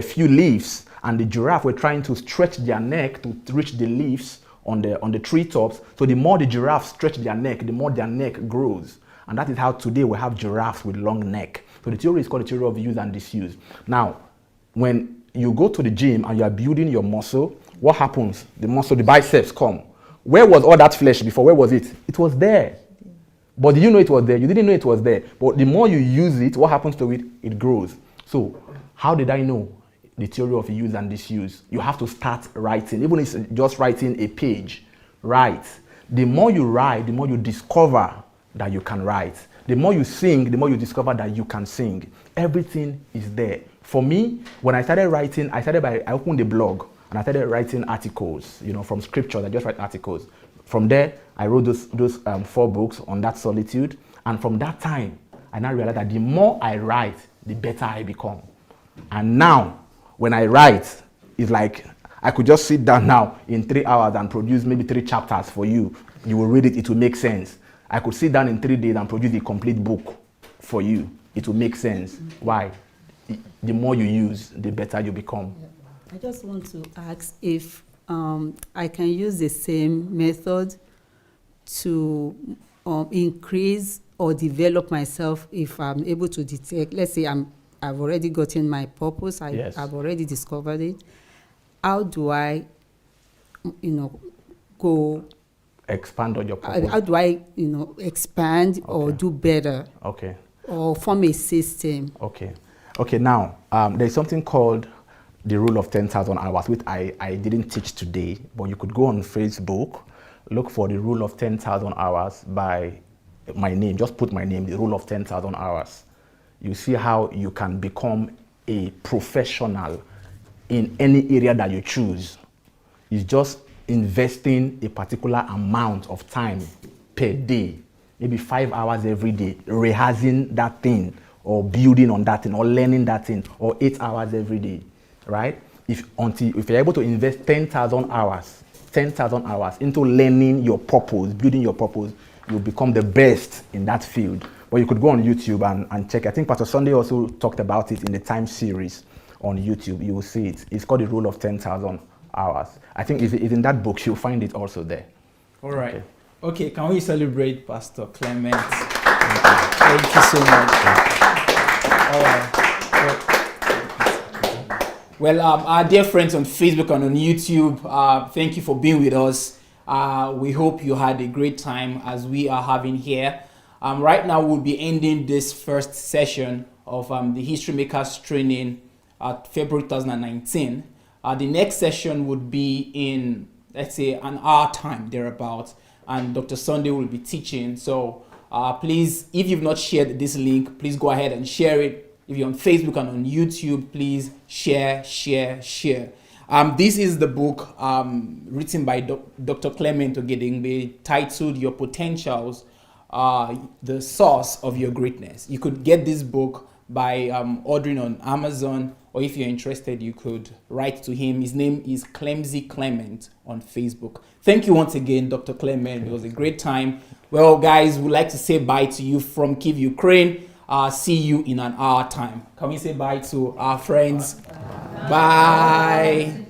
few leaves, and the giraffe were trying to stretch their neck to reach the leaves on the treetops. So the more the giraffe stretch their neck, the more their neck grows. And that is how today we have giraffes with long neck. So the theory is called the theory of use and disuse. Now, when you go to the gym and you are building your muscle, what happens? The muscle, the biceps come. Where was all that flesh before? Where was it? It was there. But did you know it was there? You didn't know it was there. But the more you use it, what happens to it? It grows. So how did I know the theory of use and disuse? You have to start writing. Even if it's just writing a page, write. The more you write, the more you discover that you can write. The more you sing, the more you discover that you can sing. Everything is there. For me, when I started writing, I opened a blog and I started writing articles, from scripture. I just write articles. From there, I wrote those 4 books on that solitude. And from that time, I now realized that the more I write, the better I become. And now, when I write, it's like I could just sit down now in 3 hours and produce maybe 3 chapters for you. You will read it, it will make sense. I could sit down in 3 days and produce a complete book for you. It will make sense. Why? The more you use, the better you become. I just want to ask if I can use the same method to increase or develop myself if I'm able to detect. Let's say I've already gotten my purpose. I've already discovered it. How do I, go? Expand on your purpose. How do I, expand or do better? Okay. Or form a system? Okay, now, there's something called the rule of 10,000 hours, which I didn't teach today, but you could go on Facebook, look for the rule of 10,000 hours by my name. Just put my name, the rule of 10,000 hours. You see how you can become a professional in any area that you choose. It's just investing a particular amount of time per day, maybe 5 hours every day, rehearsing that thing, or building on that thing, or learning that thing, or 8 hours every day, right? If you're able to invest 10,000 hours into learning your purpose, building your purpose, you'll become the best in that field. But you could go on YouTube and check. I think Pastor Sunday also talked about it in the Time series on YouTube. You will see it. It's called the rule of 10,000 hours. I think it's in that book. You'll find it also there. All right. Okay, can we celebrate Pastor Clement? Thank you so much. All right. Well, our dear friends on Facebook and on YouTube, thank you for being with us. We hope you had a great time as we are having here. Right now, we'll be ending this first session of the History Makers training at February 2019. The next session would be in, let's say, an hour time, thereabouts, and Dr. Sunday will be teaching. So please, if you've not shared this link, please go ahead and share it. If you're on Facebook and on YouTube, please share. This is the book written by Dr. Clement Ogedengbe, titled Your Potentials, the Source of Your Greatness. You could get this book by ordering on Amazon, or if you're interested, you could write to him. His name is Clemzy Clement on Facebook. Thank you once again, Dr. Clement. It was a great time. Well, guys, we'd like to say bye to you from Kyiv, Ukraine. See you in an hour time. Can we say bye to our friends? Bye.